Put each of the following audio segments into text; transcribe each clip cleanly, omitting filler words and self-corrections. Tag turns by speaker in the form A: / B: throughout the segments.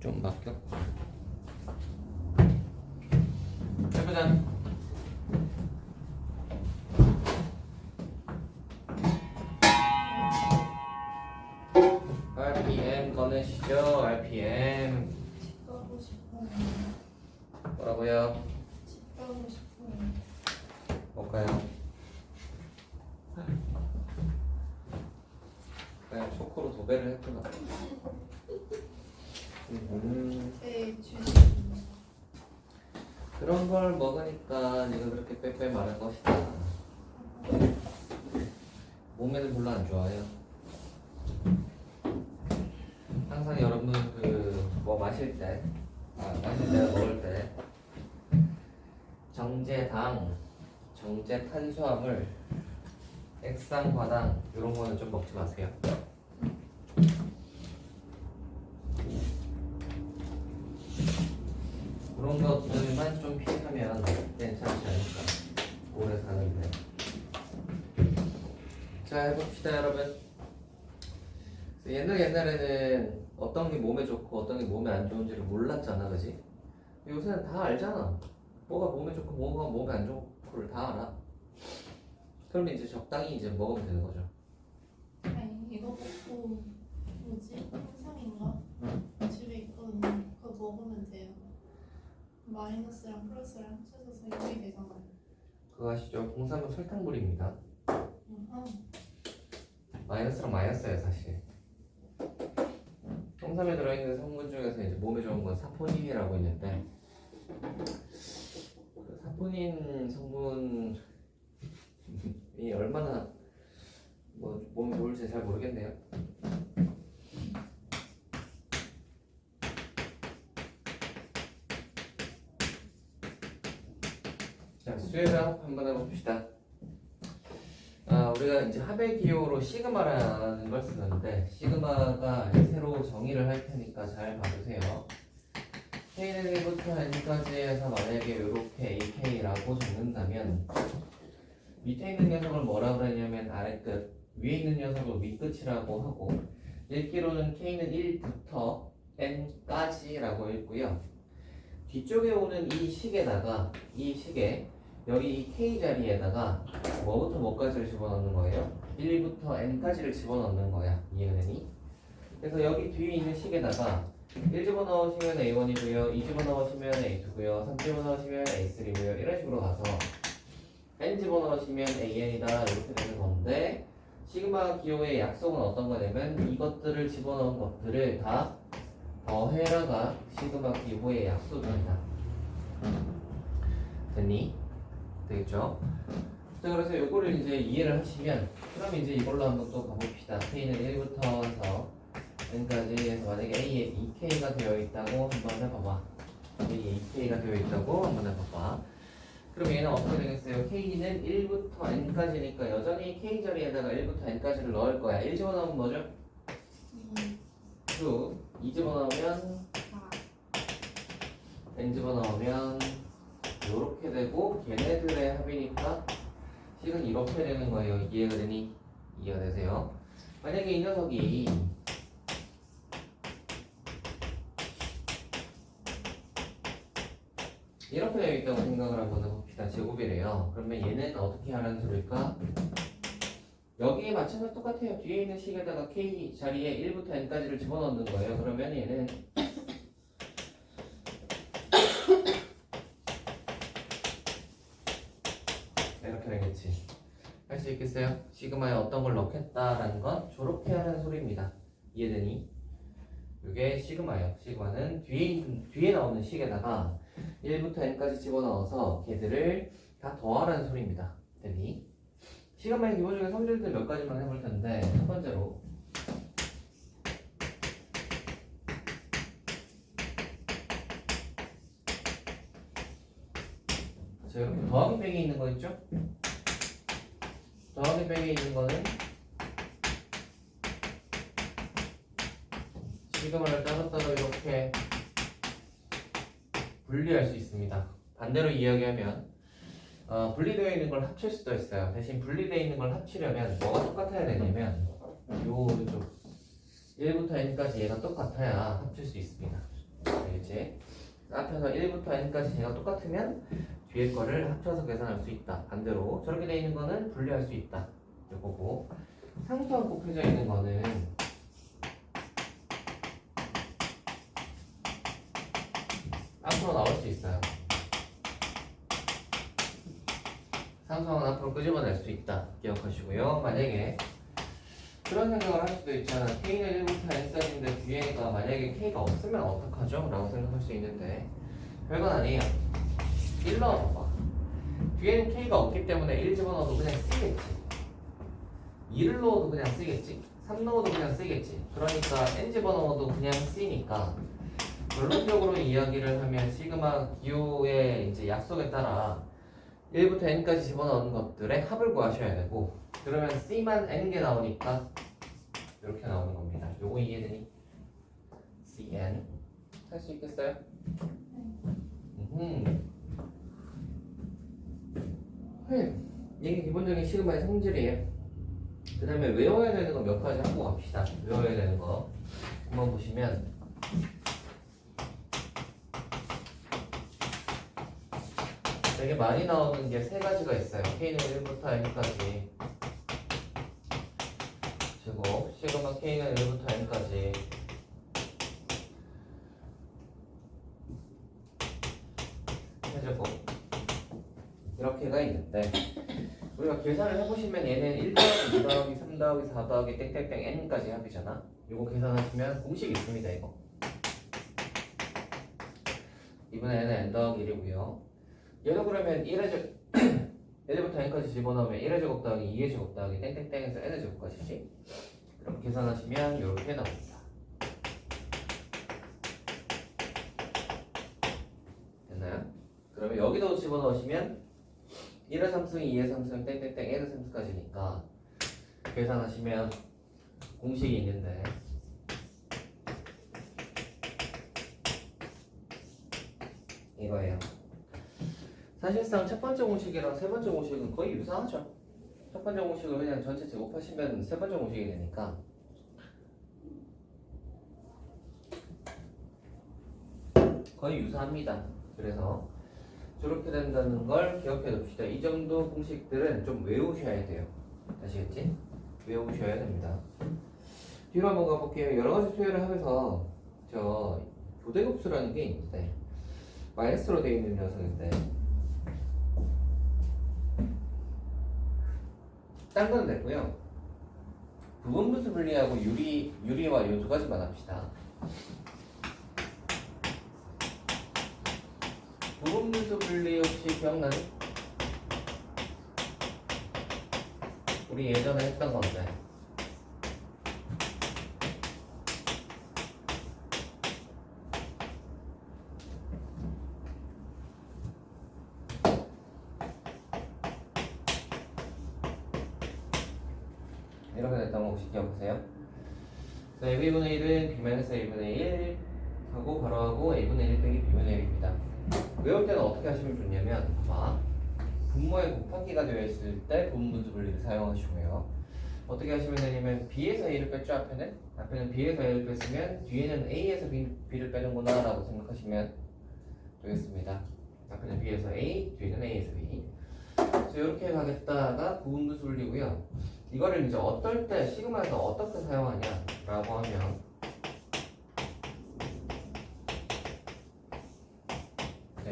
A: 좀 맡겼고 해보자. RPM 꺼내시죠. RPM
B: 집 가고 싶어요.
A: 뭐라고요?
B: 집 가고 싶어요.
A: 뭘까요? 그냥 초코로 도배를 했구나.
B: 네, 주식.
A: 그런 걸 먹으니까 네가 그렇게 빼빼 마른 것이다. 몸에는 별로 안 좋아요. 항상 여러분 그 뭐 마실 때, 먹을 때 정제당, 정제 탄수화물, 액상 과당 이런 거는 좀 먹지 마세요. 그런 것들만 좀 피하면 괜찮지 않을까. 오래 사는데. 자, 해봅시다, 여러분. 옛날에는 어떤 게 몸에 좋고 어떤 게 몸에 안 좋은지를 몰랐잖아, 그지? 요새는 다 알잖아. 뭐가 몸에 좋고 뭐가 몸에 안 좋고를 다 알아. 그러면 이제 적당히 이제 먹으면 되는 거죠.
B: 아니, 이거 먹고 뭐지? 홍삼인가? 집에 있거든요. 그거 먹으면 돼요. 마이너스랑 플러스랑 합쳐져서 6이 되잖아요.
A: 그거 아시죠? 홍삼은 설탕물입니다.
B: 아,
A: 마이너스랑 마이너스예요, 사실. 홍삼에 들어있는 성분 중에서 이제 몸에 좋은 건 사포닌이라고 있는데, 그 사포닌 성분이 얼마나 뭐 몸에 좋을지 잘 모르겠네요. 자, 수혜를 한번 해봅시다. 우리가 이제 합의 기호로 시그마라는 걸 쓰는데, 시그마가 새로 정의를 할 테니까 잘 봐주세요. K는 1부터 N까지 해서 만약에 이렇게 AK라고 적는다면 밑에 있는 녀석을 뭐라 그러냐면 아래끝, 위에 있는 녀석을 윗끝이라고 하고, 읽기로는 K는 1부터 N까지라고 읽고요. 뒤쪽에 오는 이 식에다가 이 식에 여기 이 K 자리에다가 뭐부터 뭐까지를 집어넣는 거예요? 1부터 N까지를 집어넣는 거야. 이해되니? 그래서 여기 뒤에 있는 식에다가 1 집어넣으시면 A1이고요 2 집어넣으시면 A2고요 3 집어넣으시면 A3고요 이런 식으로 가서 N 집어넣으시면 AN이다 이렇게 되는 건데, 시그마 기호의 약속은 어떤 거냐면 이것들을 집어넣은 것들을 다 더해라가 시그마 기호의 약속입니다. 됐니? 되겠죠? 자, 그래서 요거를 이제 이해를 하시면, 그럼 이제 이걸로 한번 또 가봅시다. K는 1부터 해서 N까지 해서 만약에 A에 2K가 되어 있다고 한번 해봐봐. A에 2K가 되어 있다고 한번 해봐봐. 그럼 얘는 어떻게 되겠어요? K는 1부터 N까지니까 여전히 K 자리에다가 1부터 N까지를 넣을 거야. 1 집어넣으면 뭐죠? 2. 2 집어넣으면
B: 4.
A: N 집어넣으면 요렇게 되고, 걔네들의 합이니까 식은 이렇게 되는 거예요. 이해가 되니? 이해가 되세요? 만약에 이 녀석이 이렇게 되어 있다고 생각을 한번 해봅시다. 제곱이래요. 그러면 얘는 어떻게 하라는 소리일까? 여기에 마찬가지 똑같아요. 뒤에 있는 식에다가 K 자리에 1부터 N까지를 집어넣는 거예요. 그러면 얘는 이렇게 되겠지. 할 수 있겠어요? 시그마에 어떤 걸 넣겠다라는 건 저렇게 하는 소리입니다. 이해되니? 이게 시그마예요. 시그마는 뒤에 나오는 식에다가 1부터 N까지 집어넣어서 걔들을 다 더하라는 소리입니다. 되니? 시그마의 기본적인 성질들 몇 가지만 해볼 텐데, 첫 번째로 자, 이렇게 더하기 빼기 있는 거 있죠? 더하기 빼기 있는 거는 시그마를 따로따로 이렇게 분리할 수 있습니다. 반대로 이야기하면 분리되어 있는 걸 합칠 수도 있어요. 대신 분리되어 있는 걸 합치려면 뭐가 똑같아야 되냐면 요 쪽 1부터 N까지 얘가 똑같아야 합칠 수 있습니다. 이제 앞에서 1부터 n까지 제가 똑같으면 뒤에 거를 합쳐서 계산할 수 있다. 반대로 저렇게 돼 있는 거는 분리할 수 있다. 이거고 상수항 곱해져 있는 거는 앞으로 나올 수 있어요. 상수항은 앞으로 끄집어낼 수 있다. 기억하시고요. 만약에 그런 생각을 할 수도 있잖아. K는 1부터 n까지인데 뒤에가 만약에 K가 없으면 어떡하죠? 라고 생각할 수 있는데 별건 아니에요. 1 넣어봐. 뒤에는 K가 없기 때문에 1 집어넣어도 그냥 쓰겠지. 2를 넣어도 그냥 쓰겠지. 3 넣어도 그냥 쓰겠지. 그러니까 n 집어넣어도 그냥 쓰니까 결론적으로 이야기를 하면 시그마 기호의 이제 약속에 따라 1부터 n까지 집어넣은 것들의 합을 구하셔야 되고 그러면 c만 n개 나오니까 이렇게 나오는 겁니다. 요거 이해되니? cn 할 수 있겠어요? 이게 기본적인 시그마의 성질이에요. 그 다음에 외워야 되는 거 몇 가지 하고 갑시다. 외워야 되는 거 한번 보시면 되게 많이 나오는 게 세 가지가 있어요. K는 1부터 n까지 제곱 시그마 K는 1부터 n까지 해제곱 이렇게가 있는데 우리가 계산을 해보시면 얘는 1 더하기 2 더하기 3 더하기 4 더하기 땡땡땡 n까지 합이잖아. 이거 계산하시면 공식이 있습니다. 이거 2분의 n은 n 더하기 1이고요 얘도 그러면 1의 1부터 n까지 집어넣으면 1의 제곱 더하기 2의 제곱 더하기 땡땡땡에서 n의 제곱까지지. 이렇게 계산하시면 이렇게 나옵니다. 됐나요? 그러면 여기도 집어넣으시면 1의 3승, 2의 3승, 땡땡땡 n의 3승까지니까 계산하시면 공식이 있는데 이거예요. 사실상 첫 번째 공식이랑 세 번째 공식은 거의 유사하죠. 첫 번째 공식을 그냥 전체 제곱하시면 세 번째 공식이 되니까 거의 유사합니다. 그래서 저렇게 된다는 걸 기억해 둡시다. 이 정도 공식들은 좀 외우셔야 돼요. 아시겠지? 외우셔야 됩니다. 뒤로 한번 가볼게요. 여러 가지 수열을 하면서 저 교대급수라는 게 있는데 마이너스로 되어 있는 녀석인데 딴 건 됐고요. 부분분수 분리하고 유리와 요 두 가지만 합시다. 부분분수 분리 혹시 기억나니? 우리 예전에 했던 건데 이렇게 됐던 거 혹시 기억하세요? A분의 1은 B-A분의 1 하고 바로하고 A분의 1 빼기 B분의 1입니다. 외울 때는 어떻게 하시면 좋냐면 분모에 곱하기가 되어 있을 때 부분분수 분리를 사용하시고요. 어떻게 하시면 되냐면 B에서 A를 뺐죠. 앞에는 B에서 A를 뺐으면 뒤에는 A에서 B를 빼는구나 라고 생각하시면 되겠습니다. 앞에는 B에서 A, 뒤에는 A에서 B. 그래서 이렇게 가겠다가 부분분수 분리고요. 이거를 이제 어떨 때 시그마에서 어떻게 사용하냐 라고 하면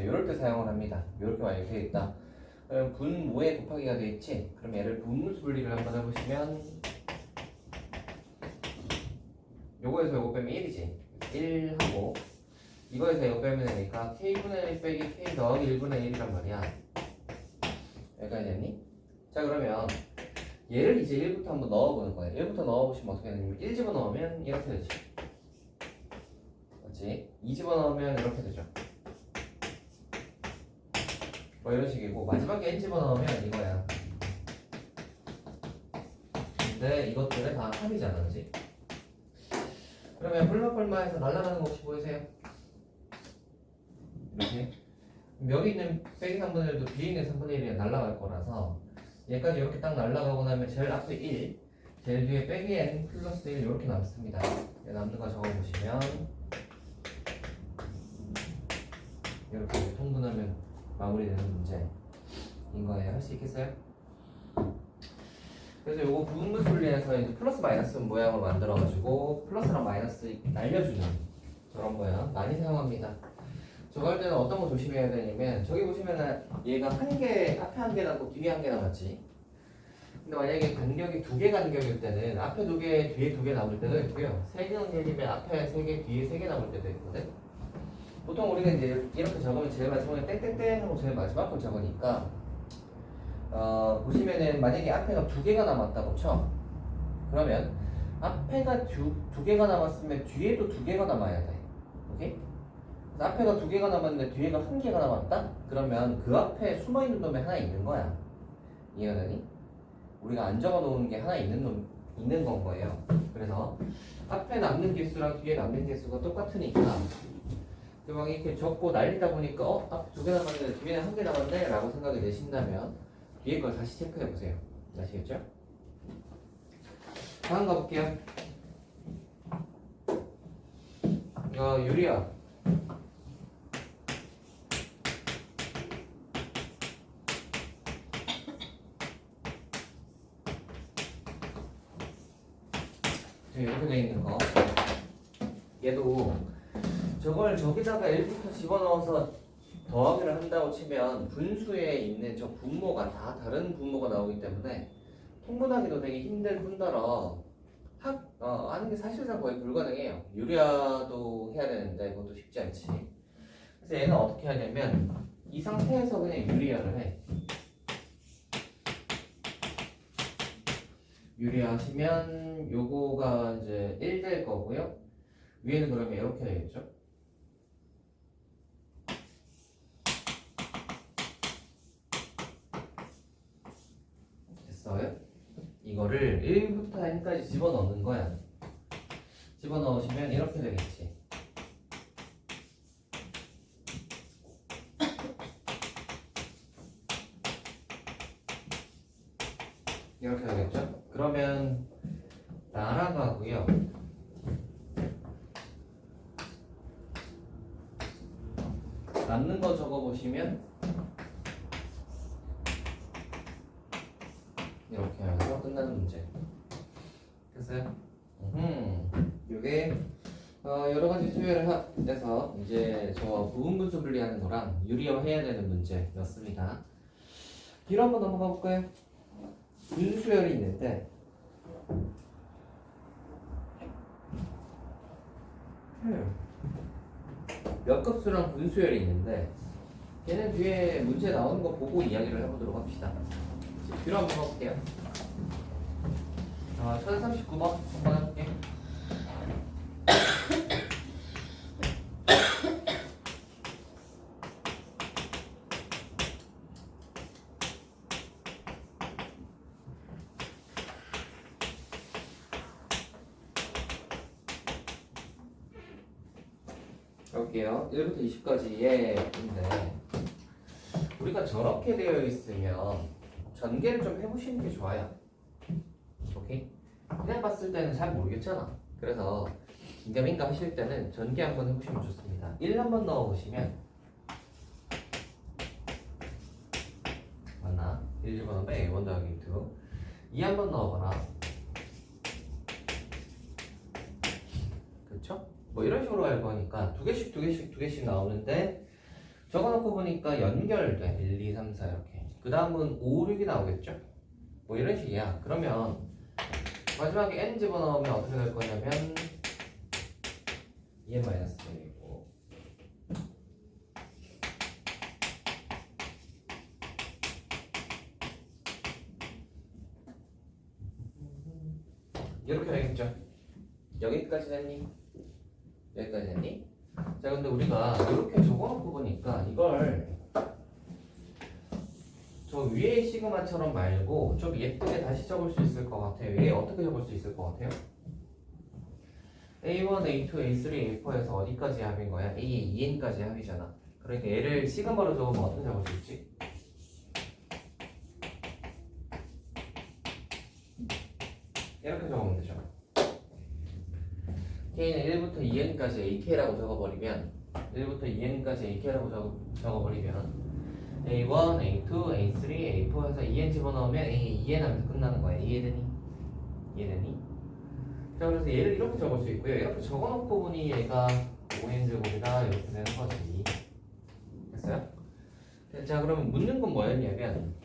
A: 이럴 때 사용을 합니다. 이렇게 만약에 되어 있다. 그럼 분모에 곱하기가 되어 있지. 그럼 얘를 분분수 분리를 한번 해보시면 요거에서 요거 빼면 1이지. 1하고 이거에서 이거 빼면 되니까 K분의 1 빼기 K 더하기 1분의 1이란 말이야. 여기까지 됐니? 자 그러면 얘를 이제 1부터 한번 넣어보는 거예요. 1부터 넣어보시면 어떻게 되냐면 1 집어넣으면 이렇게 되지. 맞지? 2 집어넣으면 이렇게 되죠. 뭐 이런 식이고 마지막에 n 집어넣으면 이거야. 근데 이것들은 다 합이잖아, 그지? 그러면 홀라폴마에서 날아가는 거 혹시 보이세요? 이렇게 여기 있는 빼기 3분의 1도 뒤에 있는 3분의 1이 날아갈 거라서 얘까지 이렇게 딱 날아가고 나면 제일 앞에 1 제일 뒤에 빼기 n 플러스 1 이렇게 남습니다. 남는 거 적어보시면 마무리되는 문제인 거예요. 할 수 있겠어요? 그래서 요거 부분분 분리해서 이제 플러스 마이너스 모양으로 만들어가지고 플러스랑 마이너스 날려주는 저런 모양 많이 사용합니다. 저거 할 때는 어떤 거 조심해야 되냐면 저기 보시면은 얘가 한 개, 앞에 한 개 남고 뒤에 한 개 남았지. 근데 만약에 간격이 두 개 간격일 때는 앞에 두 개, 뒤에 두 개 남을 때도 있고요. 세 간격이면 앞에 세 개, 뒤에 세 개 남을 때도 있거든. 보통 우리가 이제 이렇게 적으면 제일 마지막에 땡땡땡 하고 제일 마지막 걸 적으니까 보시면은 만약에 앞에가 두 개가 남았다고 쳐. 그러면 앞에가 두 개가 남았으면 뒤에도 두 개가 남아야 돼. 오케이? 그래서 앞에가 두 개가 남았는데 뒤에가 한 개가 남았다? 그러면 그 앞에 숨어있는 놈이 하나 있는 거야. 이해가 되니? 우리가 안 적어 놓은 게 하나 있는 건 거예요. 그래서 앞에 남는 개수랑 뒤에 남는 개수가 똑같으니까 막 이렇게 적고 날리다 보니까 앞에 두 개 남았는데 뒤에는 한 개 남았네 라고 생각이 되신다면 뒤에 걸 다시 체크해 보세요. 아시겠죠? 다음 가볼게요. 유리야. 이렇게 돼 있는 거. 얘도 저걸 저기다가 1부터 집어넣어서 더하기를 한다고 치면 분수에 있는 저 분모가 다 다른 분모가 나오기 때문에 통분하기도 되게 힘들 뿐더러 하는 게 사실상 거의 불가능해요. 유리화도 해야 되는데 그것도 쉽지 않지. 그래서 얘는 어떻게 하냐면 이 상태에서 그냥 유리화를 해. 유리하시면 요거가 이제 1 될 거고요. 위에는 그러면 이렇게 되겠죠. 됐어요? 이거를 1부터 n까지 집어넣는 거야. 집어넣으시면 이렇게 되겠지. 이렇게 되겠죠? 그러면 날아가고요. 남는 거 적어보시면 이렇게 해서 끝나는 문제. 됐어요? 요게 여러 가지 수요를 해서 이제 저 부분분수 분리하는 거랑 유리화 해야 되는 문제였습니다. 뒤로 한번 넘어가 볼까요? 분수열이 있는데 몇 급수랑 분수열이 있는데 걔는 뒤에 문제 나오는 거 보고 이야기를 해보도록 합시다. 뒤로 한번 가볼게요. 1039번 한번 해볼게. 볼게요. 1부터 20까지의 인데 우리가 저렇게 되어 있으면 전개를 좀 해보시는 게 좋아요. 오케이? 그냥 봤을 때는 잘 모르겠잖아. 그래서 긴가민가 하실 때는 전개 한번 해보시면 좋습니다. 1 한번 넣어보시면 맞나? 1 집어넣으면 A1 더하기 2 한번 넣어봐라. 그쵸? 뭐 이런 식으로 갈 거니까 두 개씩 나오는데 적어놓고 보니까 연결돼 1, 2, 3, 4 이렇게 그 다음은 5, 6이 나오겠죠? 뭐 이런 식이야. 그러면 마지막에 n 집어넣으면 어떻게 될 거냐면 2n-1이고 이렇게 되겠죠? 여기까지 됐니? 여기까지 했니? 자, 근데 우리가 이렇게 적어놓고 보니까 이걸 저 위에 시그마처럼 말고 좀 예쁘게 다시 적을 수 있을 것 같아요. 얘 어떻게 적을 수 있을 것 같아요? A1, A2, A3, A4에서 어디까지 합인 거야? A의 2n까지 합이잖아. 그러니까 얘를 시그마로 적으면 어떻게 적을 수 있지? 이렇게 적으면 되죠. K는 1부터 2n까지 AK라고 적어버리면 1부터 2n까지 AK라고 적어버리면 A1, A2, A3, A4 해서 2n 집어넣으면 A, 2n 하면서 끝나는 거야. 이해되니? 이해되니? 자, 그래서 얘를 이렇게 적을 수 있고요. 이렇게 적어놓고 보니 얘가 5n 제곱이다 이렇게 되는 거지. 됐어요? 자, 그러면 묻는 건 뭐였냐면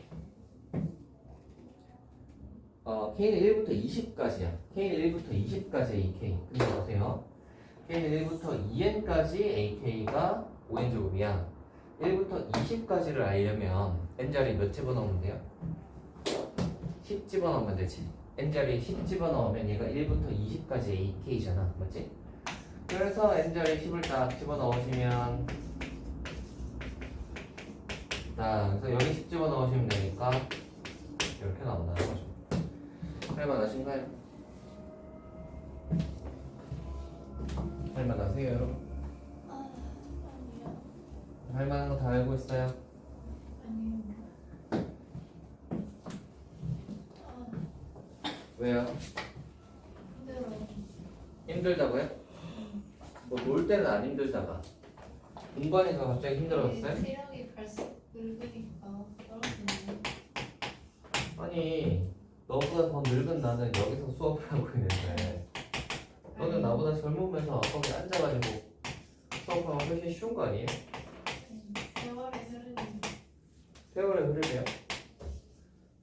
A: K는 1부터 20까지야. K는 1부터 20까지 AK. 근데 보세요. K는 1부터 2n까지 AK가 5n 제곱이야. 1부터 20까지를 알려면 n자리 몇 집어넣으면 돼요? 10 집어넣으면 되지. n자리 10 집어넣으면 얘가 1부터 20까지 AK잖아. 맞지? 그래서 n자리 10을 딱 집어넣으시면 자, 그래서 여기 10 집어넣으시면 되니까 이렇게 나온다는 거죠. 할만하신가요? 할만하세요, 여러분?
B: 아, 아니요.
A: 할만한 거 다 알고 있어요?
B: 아니요. 아,
A: 왜요?
B: 힘들어요.
A: 힘들다고요? 뭐 놀 때는 안 힘들다가 공부하니까 갑자기 힘들어졌어요?
B: 체력이 갈수록 늙으니까 떨어지네요.
A: 아니 너보다 더 늙은 나는 여기서 수업을 하고 있는데 너는 나보다 젊으면서 거기 앉아가지고 수업하면 훨씬 쉬운 거 아니에요?
B: 세월의 흐름이
A: 세월의 흐름이요?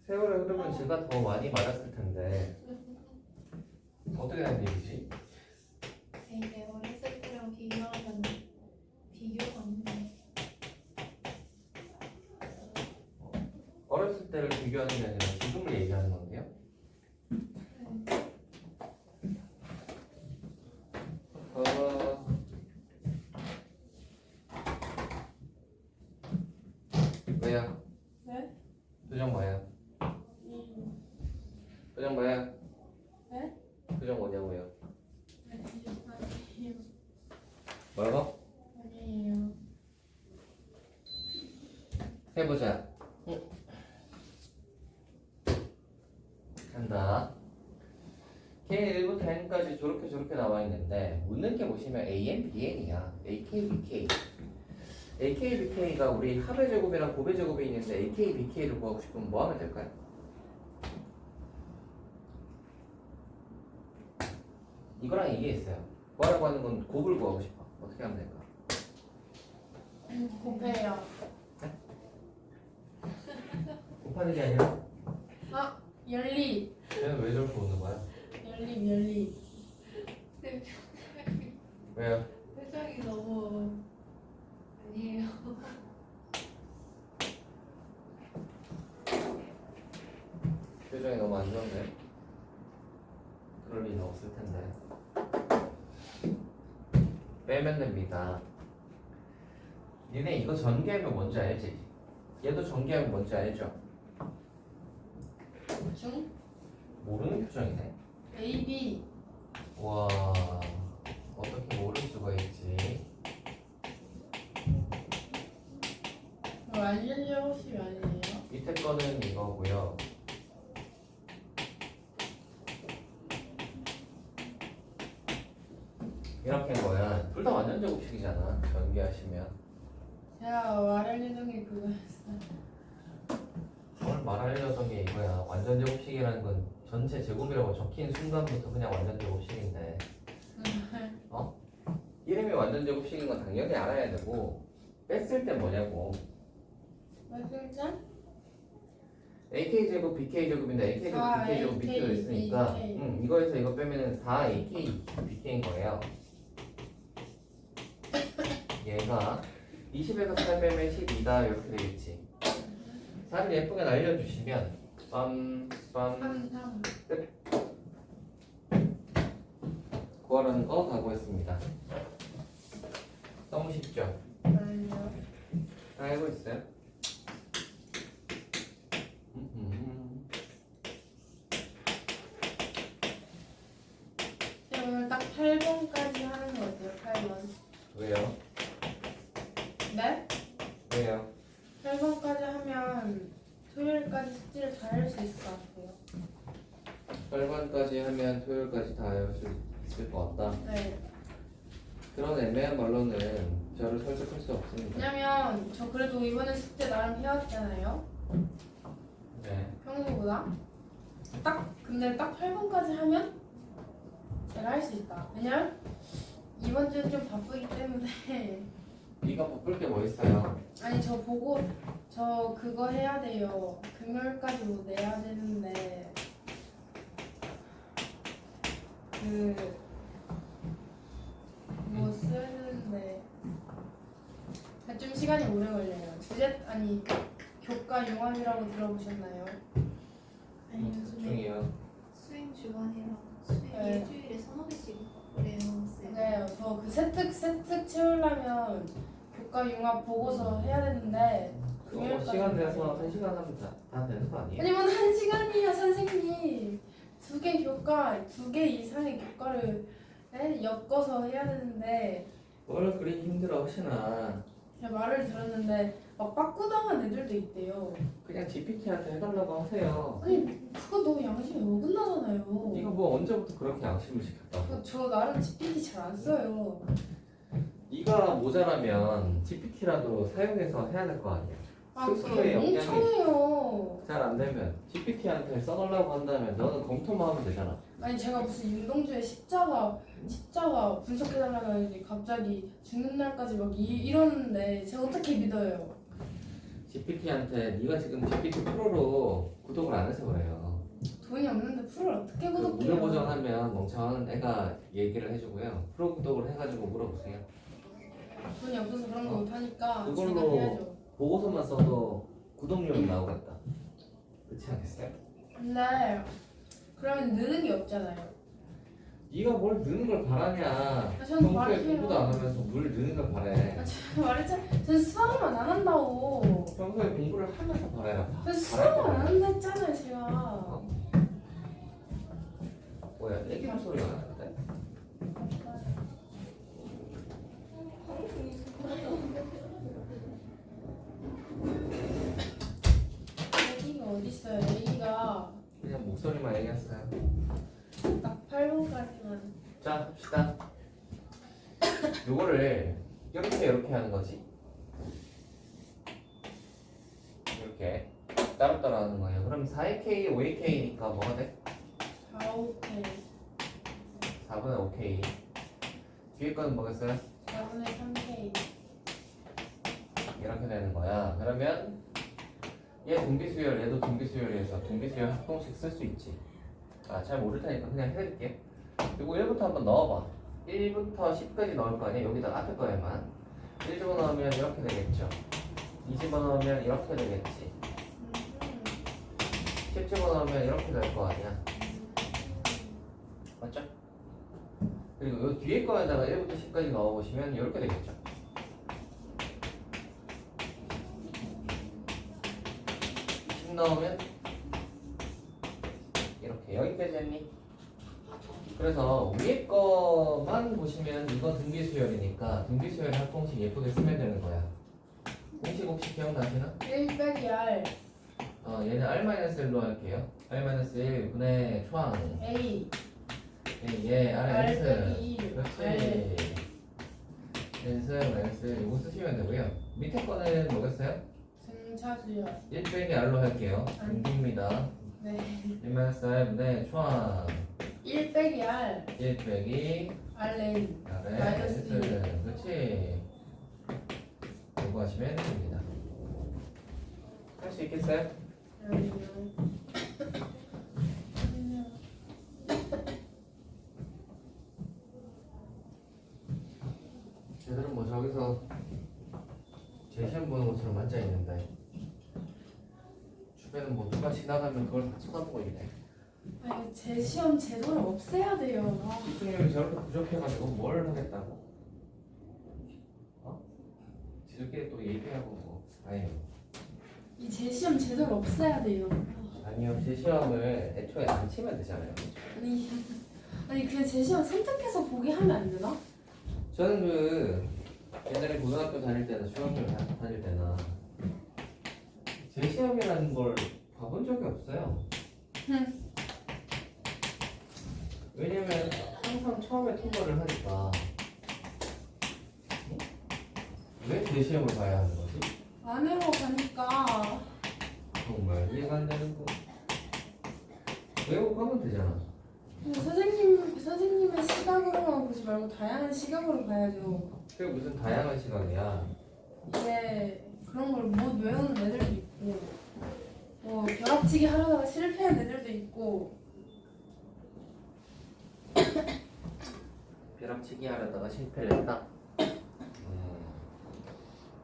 A: 세월의 흐름은 제가 더 많이 맞았을 텐데 어떻게 된 일이지?
B: 되게 어렸을 때랑 비교하면 비교가 안 돼.
A: 어렸을 때를 비교하는 게 아니라 지금을 얘기하는 건데요? 왜요?
B: 네?
A: 표정 뭐예요? 표정 뭐예요?
B: 네?
A: 표정 뭐냐고요?
B: 아니에요.
A: 뭐라고?
B: 아니에요.
A: 해보자. 간다. K1부터 N까지 저렇게 나와 있는데 묻는 게 보시면 AN, BN이야. AK, BK. AK, BK가 우리 합의 제곱이랑 곱의 제곱이 있는데 AK, BK를 구하고 싶으면 뭐 하면 될까요? 이거랑 이게 있어요. 구하라고 하는 건 곱을 구하고 싶어. 어떻게 하면 될까?
B: 곱해요.
A: 곱하는 게 아니라
B: 아, 열리.
A: 얘는 왜 저렇게 웃는 거야?
B: 열리.
A: 왜요?
B: 표정이 너무 아니에요.
A: 표정이 너무 안 좋은데? 그럴 리는 없을 텐데. 빼면 됩니다. 니네 이거 전개하면 뭔지 알지? 얘도 전개하면 뭔지 알죠?
B: 중
A: 모르는 표정이네.
B: A B
A: 와, 어떻게 모를 수가 있지?
B: 완전 제곱식 아니에요?
A: 밑에 거는 이거고요. 이렇게 거야. 둘 다 완전 제곱식이잖아. 전개하시면.
B: 제가 말할 예정이 그거였어요.
A: 오늘 말하려던 게 이거야. 완전 제곱식이라는 건 전체 제곱이라고 적힌 순간부터 그냥 완전 제곱식인데. 이름이 완전 제곱식인 건 당연히 알아야 되고 뺐을 때 뭐냐고.
B: 맞습니까?
A: AK 제곱, BK 제곱인데 AK 제곱, BK 제곱 밑으로 있으니까 이거에서 이거 빼면은 4AK, BK인 거예요. 얘가 20에서 8 빼면 12다 이렇게 되겠지. 4를 예쁘게 날려주시면 빰빰
B: 3
A: 구하라는 거 다 구했습니다. 너무 쉽죠?
B: 아니요.
A: 다 알고 있어요?
B: 오늘 딱 8번까지 하는 거 어때요? 8번.
A: 왜요?
B: 네?
A: 왜요?
B: 8번까지 하면 토요일까지 숙제를 다 할 수 있을 것 같아요.
A: 8번까지 하면 토요일까지 다 할 수 있을 것 같다.
B: 네.
A: 그런 애매한 말로는 저를 설득할 수 없습니다.
B: 왜냐면 저 그래도 이번에 숙제 나름 해왔잖아요.
A: 네.
B: 평소보다. 근데 딱 8번까지 하면 제가 할 수 있다. 왜냐면 이번 주에 좀 바쁘기 때문에
A: 네가 바쁠 게 뭐 있어요?
B: 아니 저 그거 해야 돼요. 금요일까지 뭐 내야 되는데 뭐 써야 되는데 좀 시간이 오래 걸려요. 교과 융합이라고 들어보셨나요? 아니면 선생님?
A: 집중이요.
C: 수행 주간이랑 수행
B: 네.
C: 일주일에 서너 개씩 그래요. 쌤.
B: 맞아요. 저 그 세특 채우려면 교과 융합 보고서 해야 되는데
A: 그거 뭐 시간 내서 1시간 하면 다 되는 거 아니에요?
B: 아니면 1시간이요 선생님. 두 개 이상의 교과를 엮어서 해야 되는데
A: 뭘 그리 힘들어 혹시나
B: 제가 말을 들었는데 막 빠꾸당한 애들도 있대요.
A: 그냥 GPT한테 해달라고 하세요.
B: 아니 그거 너무 양심이 어긋나잖아요.
A: 네가 뭐 언제부터 그렇게 양심을 시켰다고?
B: 저 나름 GPT 잘 안 써요.
A: 네가 모자라면 GPT라도 사용해서 해야 될 거 아니야. 스스로의
B: 그게
A: 역량이
B: 멍청해요.
A: 잘 안 되면 GPT한테 써달라고 한다면 너는 검토만 하면 되잖아.
B: 아니 제가 무슨 윤동주의 십자가 분석해달라고 해야지 갑자기 죽는 날까지 막 이러는데 제가 어떻게 믿어요?
A: GPT한테 네가 지금 GPT 프로로 구독을 안 해서 그래요.
B: 돈이 없는데 프로를 어떻게
A: 그
B: 구독해요?
A: 무료 버전하면 멍청한 애가 얘기를 해주고요. 프로 구독을 해가지고 물어보세요.
B: 돈이 없어서 그런 거 못하니까 제가
A: 그걸로
B: 해야죠.
A: 보고서만 써도 구독료는 나오겠다. 그렇지 않겠어요?
B: 근데 그러면 느는 게 없잖아요.
A: 네가 뭘 느는 걸 바라냐?
B: 저는
A: 평소에
B: 말해요.
A: 공부도 안 하면서 뭘 느는 걸 바래?
B: 제가 말했잖아요. 전 수학만 안 한다고.
A: 평소에 공부를 하면서 바래라.
B: 전 수학만 안 한다 했잖아요 제가.
A: 뭐야? 애기 소리가 나는데?
B: 애기가 어딨어요? 애기가
A: 그냥 목소리만 얘기했어요.
B: 딱 8번까지만.
A: 자, 합시다. 요거를 이렇게 하는 거지. 이렇게 따로따로 하는 거예요. 그럼 4K, 5K니까 뭐가 돼?
B: 4, 5K
A: 4분의 5K. 뒤에 거는 뭐겠어요?
B: 4분의 3K
A: 이렇게 되는 거야. 그러면 얘 동비수열, 얘도 동비수열이어서 동비수열 합동식 쓸 수 있지. 아, 잘 모를 테니까 그냥 해드릴게. 그리고 1부터 한번 넣어봐. 1부터 10까지 넣을 거 아니야? 여기다 앞에 거에만 1 집어넣으면 이렇게 되겠죠. 2 집어넣으면 이렇게 되겠지. 10 집어넣으면 이렇게 될 거 아니야? 맞죠? 그리고 요 뒤에 거에다가 1부터 10까지 넣어보시면 이렇게 되겠죠. 10 넣으면 이렇게 여기까지 했니? 그래서 위에 거만 보시면 이거 등비수열이니까 등비수열 합공식 예쁘게 쓰면 되는 거야. 공식 혹시 기억나시나?
B: 1 빼기 R
A: 얘는 R-1로 할게요. R-1 분의 초항
B: A
A: 얘
B: R
A: R-N
B: 빼기 1
A: 그렇지. N-1 이거 쓰시면 되고요. 밑에 거는 뭐겠어요?
B: 등차수열
A: 1 빼기 R로 할게요. 등비입니다.
B: 네
A: 1-R 분의 초항
B: 1 빼기 R
A: 1 빼기
B: RN
A: 마이너스 그렇지. 이거 하시면 됩니다. 할 수 있겠어요? 쟤들은 뭐 저기서 제 시험 보는 것처럼 앉아 있는데 주변은 뭐 누가 지나가면 그걸 다 쳐다보고 있네.
B: 아니 제 시험 제도를 없애야 돼요.
A: 집중력이 저렇게 부족해가지고 뭘 하겠다고? 지들끼리 또 얘기하고 뭐 아니요.
B: 이 제 시험 제도를 없애야 돼요.
A: 아니요, 제 시험을 애초에 안 치면 되잖아요.
B: 아니 그냥 제 시험 선택해서 보게 하면 안 되나?
A: 저는 그 옛날에 고등학교 다닐 때나 중학교 다닐 때나 제 시험이라는 걸 봐본 적이 없어요. 왜냐면 항상 처음에 통과를 하니까 왜 대시험을 봐야 하는 거지?
B: 안으로 가니까
A: 정말 이해가 안 되는 거. 외우고 가면 되잖아.
B: 선생님의 시각으로만 보지 말고 다양한 시각으로 봐야죠.
A: 그게 무슨 다양한 시각이야.
B: 이제 그런 걸 못 외우는 애들도 있고, 뭐 벼락치기 하려다가 실패한 애들도 있고.
A: 벼락치기 하려다가 실패를 했다.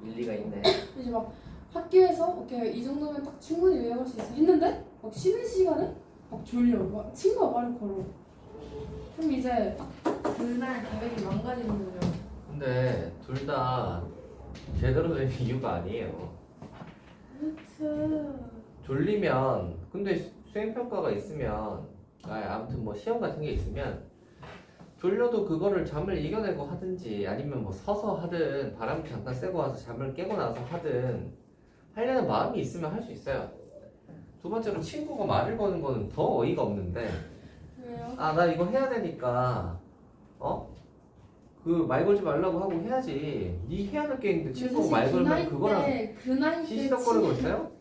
A: 일리가 있네.
B: 이제 막 학교에서 오케이 이 정도면 딱 충분히 외워갈 수 있어 했는데 막 쉬는 시간에 막 졸려. 막 친구가 말을 걸어. 그럼 이제 그날 계획이 망가지는 거죠.
A: 근데 둘 다 제대로 된 이유가 아니에요.
B: 아무튼
A: 졸리면 근데 수행평가가 있으면 아무튼 뭐 시험 같은 게 있으면 졸려도 그거를 잠을 이겨내고 하든지 아니면 뭐 서서 하든 바람 잠깐 쐬고 와서 잠을 깨고 나서 하든 하려는 마음이 있으면 할 수 있어요. 두 번째로 친구가 말을 거는 거는 더 어이가 없는데
B: 왜요?
A: 아 나 이거 해야 되니까 그 말 걸지 말라고 하고 해야지. 네 해야 될 게 있는데 친구가 말 걸면 그거랑
B: 그 나이 때
A: 시시덕거리고 있어요?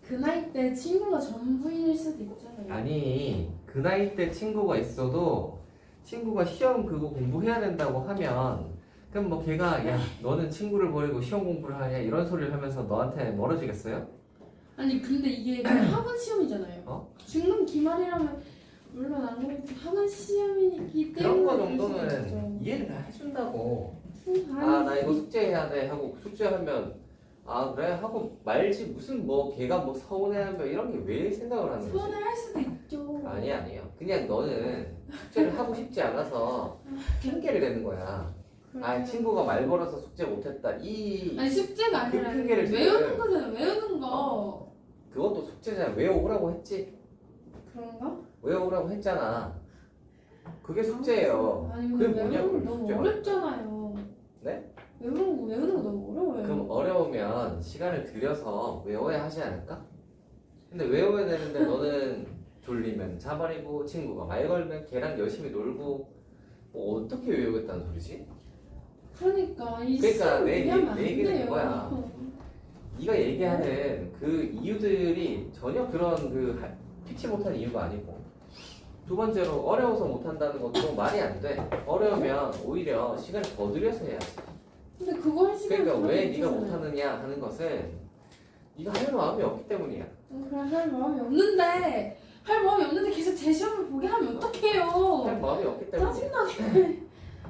B: 그 나이 때 친구가 전부일 수도 있잖아요.
A: 아니 그 나이 때 친구가 있어도 친구가 시험 그거 공부해야 된다고 하면 그럼 뭐 걔가 야 너는 친구를 버리고 시험 공부를 하냐 이런 소리를 하면서 너한테 멀어지겠어요?
B: 아니 근데 이게 그냥 학원 시험이잖아요. 중간 기말이라면 물론 안 그래도 학원 시험이기 때문에
A: 그런 거
B: 그럴 수도
A: 정도는
B: 있죠.
A: 이해를 다 해준다고. 아
B: 아니,
A: 나 이거 숙제해야 돼 하고 숙제하면 아 그래 하고 말지 무슨 뭐 걔가 뭐 서운해하면 이런 게 왜 생각을 하는 거지?
B: 서운할 수도 있죠.
A: 아니에요. 그냥 너는 숙제를 하고 싶지 않아서 핑계를 대는 거야. 아 친구가 말 걸어서 숙제 못했다 이
B: 아니 숙제가 아니라
A: 그 핑계를
B: 외우는
A: 지금-
B: 거잖아. 외우는 거.
A: 그것도 숙제잖아. 외워오라고 했지.
B: 그런가?
A: 외워오라고 했잖아. 그게 숙제예요.
B: 아니
A: 그게
B: 근데
A: 뭐냐고
B: 외우는 거 너무
A: 숙제가.
B: 어렵잖아요.
A: 네?
B: 외우는 거 너무 어려워요.
A: 그럼 어려우면 시간을 들여서 외워야 하지 않을까? 근데 외워야 되는데 너는 졸리면 자버리고 친구가 말 걸면 걔랑 열심히 놀고 뭐 어떻게 외우겠다는 소리지?
B: 그러니까 이
A: 그러니까
B: 시험
A: 내
B: 얘기하면 안
A: 얘기는
B: 돼요.
A: 이거야. 네가 얘기하는 그 이유들이 전혀 그런 피치 못한 이유가 아니고 두 번째로 어려워서 못한다는 것도 말이 안 돼. 어려우면 오히려 시간을 더 들여서 해야지.
B: 근데 그거 할 시간
A: 그러니까 왜 네가 못하느냐 하는 것은 네가 할 마음이 없기 때문이야.
B: 그래 할 마음이 없는데 계속 제 시험을 보게 하면
A: 할
B: 어떡해요.
A: 마음이 없기 때문이야.
B: 짜증나게.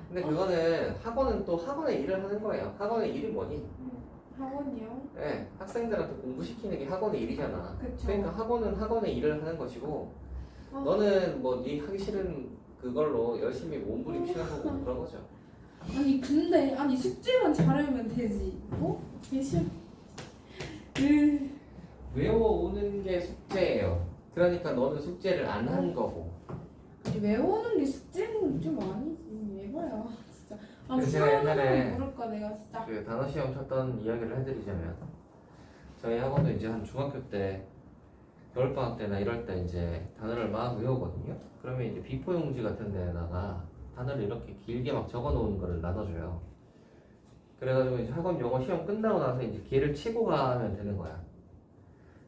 A: 근데 그거는 학원은 또 학원의 일을 하는 거예요. 학원의 일이 뭐니?
B: 학원이요?
A: 네, 학생들한테 공부시키는 게 학원의 일이잖아.
B: 그쵸.
A: 그러니까 학원은 학원의 일을 하는 것이고
B: 어.
A: 너는 뭐 네 하기 싫은 그걸로 열심히 몸부림치는 거고 그런 거죠.
B: 아니 근데 숙제만 잘하면 되지. 어? 제 시험.
A: 외워오는 게 숙제예요. 그러니까 너는 숙제를 안 한 거고.
B: 외우는 게 숙제는 좀 아니지. 예봐야 진짜.
A: 그래서 제가 옛날에
B: 모를까 내가 진짜.
A: 그 단어 시험 쳤던 이야기를 해드리자면 저희 학원도 이제 한 중학교 때 겨울방학 때나 이럴 때 이제 단어를 막 외우거든요. 그러면 이제 비포 용지 같은 데다가 단어를 이렇게 길게 막 적어 놓은 거를 나눠줘요. 그래가지고 이제 학원 영어 시험 끝나고 나서 이제 걔를 치고 가면 되는 거야.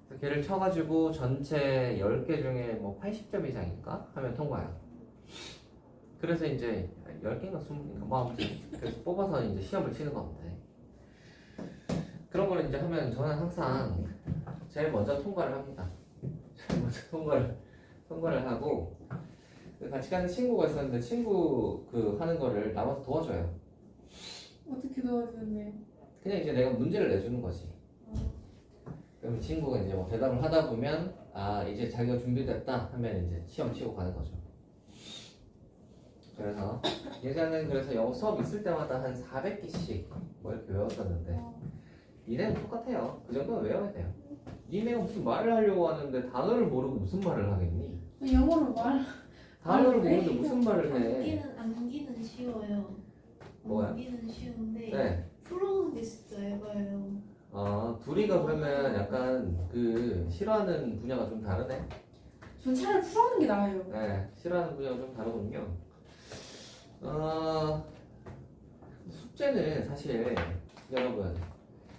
A: 그래서 걔를 쳐가지고 전체 10개 중에 뭐 80점 이상인가 하면 통과야. 그래서 이제 10개인가 20개인가 뭐 아무튼 그래서 뽑아서 이제 시험을 치는 건데 그런 걸 이제 하면 저는 항상 제일 먼저 통과를 합니다. 제일 먼저 통과를 하고 같이 가는 친구가 있었는데 친구 그 하는 거를 남아서 도와줘요.
B: 어떻게 도와주는데?
A: 그냥 이제 내가 문제를 내주는 거지. 그럼 친구가 이제 뭐 대답을 하다 보면 아 이제 자기가 준비됐다 하면 이제 시험 치고 가는 거죠. 그래서 예전에는 그래서 영어 수업 있을 때마다 한 400개씩 뭐 이렇게 외웠었는데 니네는 똑같아요. 그 정도는 외워야 돼요. 니네가 무슨 말을 하려고 하는데 단어를 모르고 무슨 말을 하겠니?
B: 영어로 말.
A: 단어를
B: 왜?
A: 모르는데 무슨 말을 해?
C: 암기는 쉬워요.
A: 뭐야?
C: 암기는 쉬운데
A: 네.
C: 풀어오는 게 진짜 에바예요.
A: 둘이가 그러면 약간 그 싫어하는 분야가 좀 다르네.
B: 전 차라리 풀어오는 게 나아요.
A: 네, 싫어하는 분야가 좀 다르군요. 숙제는 사실 여러분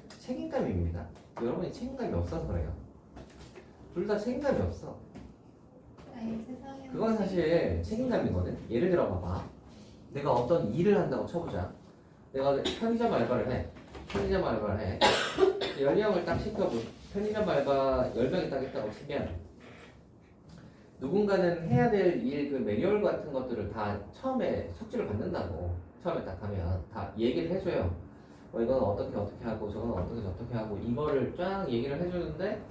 A: 책임감입니다. 여러분이 책임감이 없어서 그래요. 둘 다 책임감이 없어.
C: 아예 세상에.
A: 그건 사실 책임감이거든. 예를 들어 봐봐. 내가 어떤 일을 한다고 쳐보자. 내가 편의점 알바를 해. 편의점 알바를 해. 10명을 딱 시켜보. 편의점 알바 10명이 딱 있다고 치면 누군가는 해야 될 일 그 매뉴얼 같은 것들을 다 처음에 숙지를 받는다고. 처음에 딱 하면 다 얘기를 해줘요. 이건 어떻게 하고 저건 어떻게 하고 이거를 쫙 얘기를 해주는데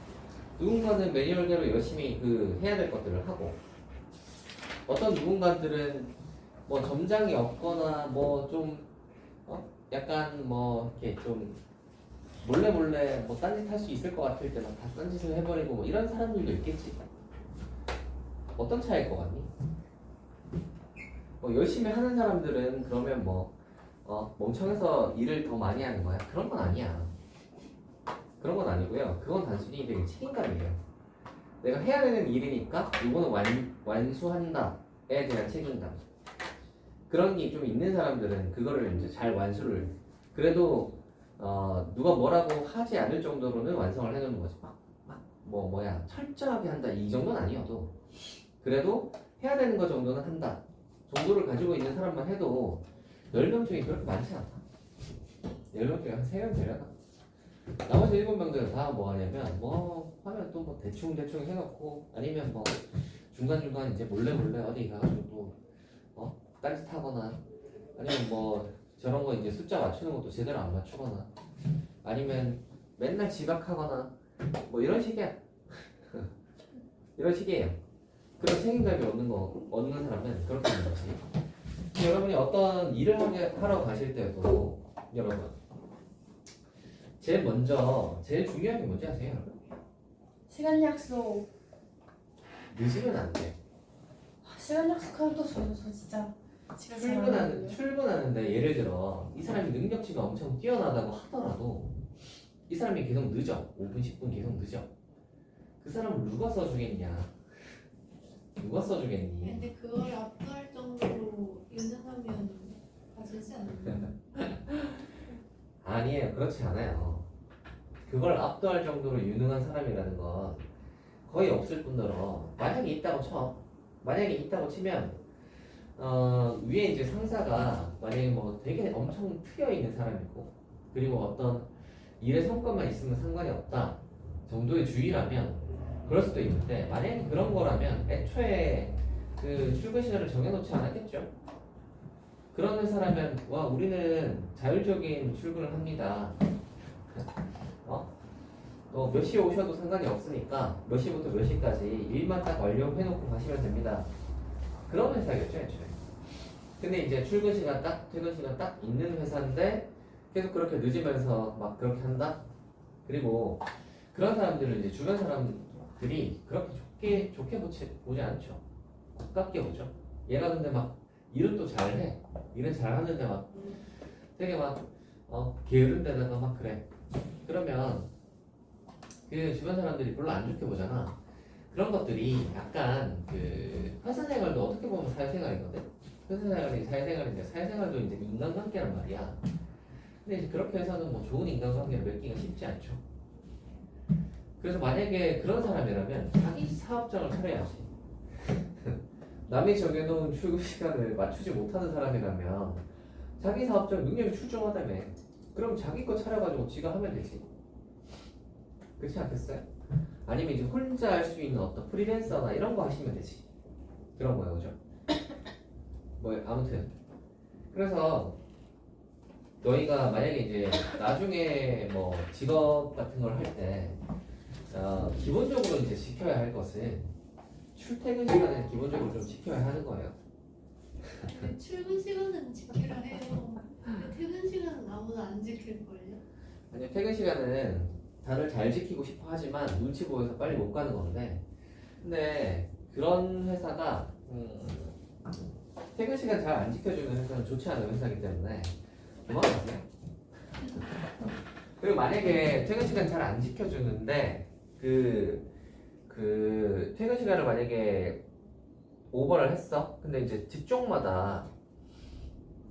A: 누군가는 매뉴얼대로 열심히 그 해야 될 것들을 하고 어떤 누군가들은 뭐 점장이 없거나 뭐 좀 약간 뭐 이렇게 좀 몰래 뭐 딴짓 할 수 있을 것 같을 때만 다 딴짓을 해버리고 뭐 이런 사람들도 있겠지. 어떤 차이일 것 같니? 뭐 열심히 하는 사람들은 그러면 뭐 멍청해서 일을 더 많이 하는 거야? 그런 건 아니야. 그런 건 아니고요. 그건 단순히 되게 책임감이에요. 내가 해야 되는 일이니까 이거는 완수한다에 대한 책임감. 그런 게 좀 있는 사람들은 그거를 이제 잘 완수를 그래도 누가 뭐라고 하지 않을 정도로는 완성을 해놓는 거지. 철저하게 한다 이 정도는 아니어도 그래도 해야 되는 거 정도는 한다 정도를 가지고 있는 사람만 해도 10명 중에 그렇게 많지 않다. 10명 중에 한 3명 되려나? 나머지 7명들은 다 뭐 하냐면 하면 또 뭐 대충 해놓고 아니면 뭐 중간중간 이제 몰래 어디 가가지고 또 딴짓하거나 아니면 뭐 저런 거 이제 숫자 맞추는 것도 제대로 안 맞추거나 아니면 맨날 지각하거나 뭐 이런 식이야. 이런 식이에요. 그런 책임감이 얻는 사람은 그렇게 하는 거지. 여러분이 어떤 일을 하러 가실 때도 여러분 제일 중요한 게 뭔지 아세요? 여러분?
B: 시간 약속.
A: 늦으면 안 돼.
B: 시간 약속하면 또 저 진짜 집에 잘 안 가거든요.
A: 출근하는데 예를 들어 이 사람이 능력치가 엄청 뛰어나다고 하더라도 이 사람이 계속 늦어. 5분 10분 계속 늦어. 그 사람을 누가 써주겠냐? 누가 써주겠니?
C: 근데 그걸 압도할 정도로 유능하면 가지지 않나요?
A: 아니에요. 그렇지 않아요. 그걸 압도할 정도로 유능한 사람이라는 건 거의 없을 뿐더러 만약에 있다고 치면 위에 이제 상사가 만약에 뭐 되게 엄청 트여 있는 사람이고 그리고 어떤 일의 성과만 있으면 상관이 없다 정도의 주의라면 그럴 수도 있는데 만약에 그런 거라면 애초에 그 출근 시간을 정해놓지 않았겠죠. 그런 회사라면 우리는 자율적인 출근을 합니다. 몇 시에 오셔도 상관이 없으니까 몇 시부터 몇 시까지 일만 딱 완료해놓고 가시면 됩니다. 그런 회사겠죠 애초에. 근데 이제 출근 시간 딱 퇴근 시간 딱 있는 회사인데 계속 그렇게 늦으면서 막 그렇게 한다. 그리고 그런 사람들은 이제 주변 사람들이 그렇게 좋게 보지 않죠. 가깝게 보죠. 얘가 근데 막 일은 또 잘해. 일은 잘하는데 막 되게 막 게으른 데다가 막 그래. 그러면 그 주변 사람들이 별로 안 좋게 보잖아. 그런 것들이 약간 그 회사 생활도 어떻게 보면 사회생활이거든. 회사 생활이 사회생활인데 사회생활도 이제 인간관계란 말이야. 근데 이제 그렇게 해서는 뭐 좋은 인간관계를 맺기가 쉽지 않죠. 그래서 만약에 그런 사람이라면 자기 사업장을 차려야지. 남이 정해놓은 출근 시간을 맞추지 못하는 사람이라면 자기 사업장 능력이 출중하다며. 그럼 자기 거 차려가지고 지가 하면 되지. 그렇지 않겠어요? 아니면 이제 혼자 할 수 있는 어떤 프리랜서나 이런 거 하시면 되지. 그런 거예요, 그죠? 뭐 아무튼 그래서 너희가 만약에 이제 나중에 뭐 직업 같은 걸 할 때 기본적으로 이제 지켜야 할 것은 출퇴근 시간은 기본적으로 좀 지켜야 하는 거예요.
C: 근데 출근 시간은 지키려 해요. 근데 퇴근 시간은 아무도 안 지킬걸요?
A: 아니요, 퇴근 시간은 다들 잘 지키고 싶어 하지만 눈치 보여서 빨리 못 가는 건데 근데 그런 회사가 퇴근 시간 잘 안 지켜주는 회사는 좋지 않은 회사이기 때문에 도망가세요. 그리고 만약에 퇴근 시간 잘 안 지켜주는데 그 퇴근 시간을 만약에 오버를 했어. 근데 이제 직종마다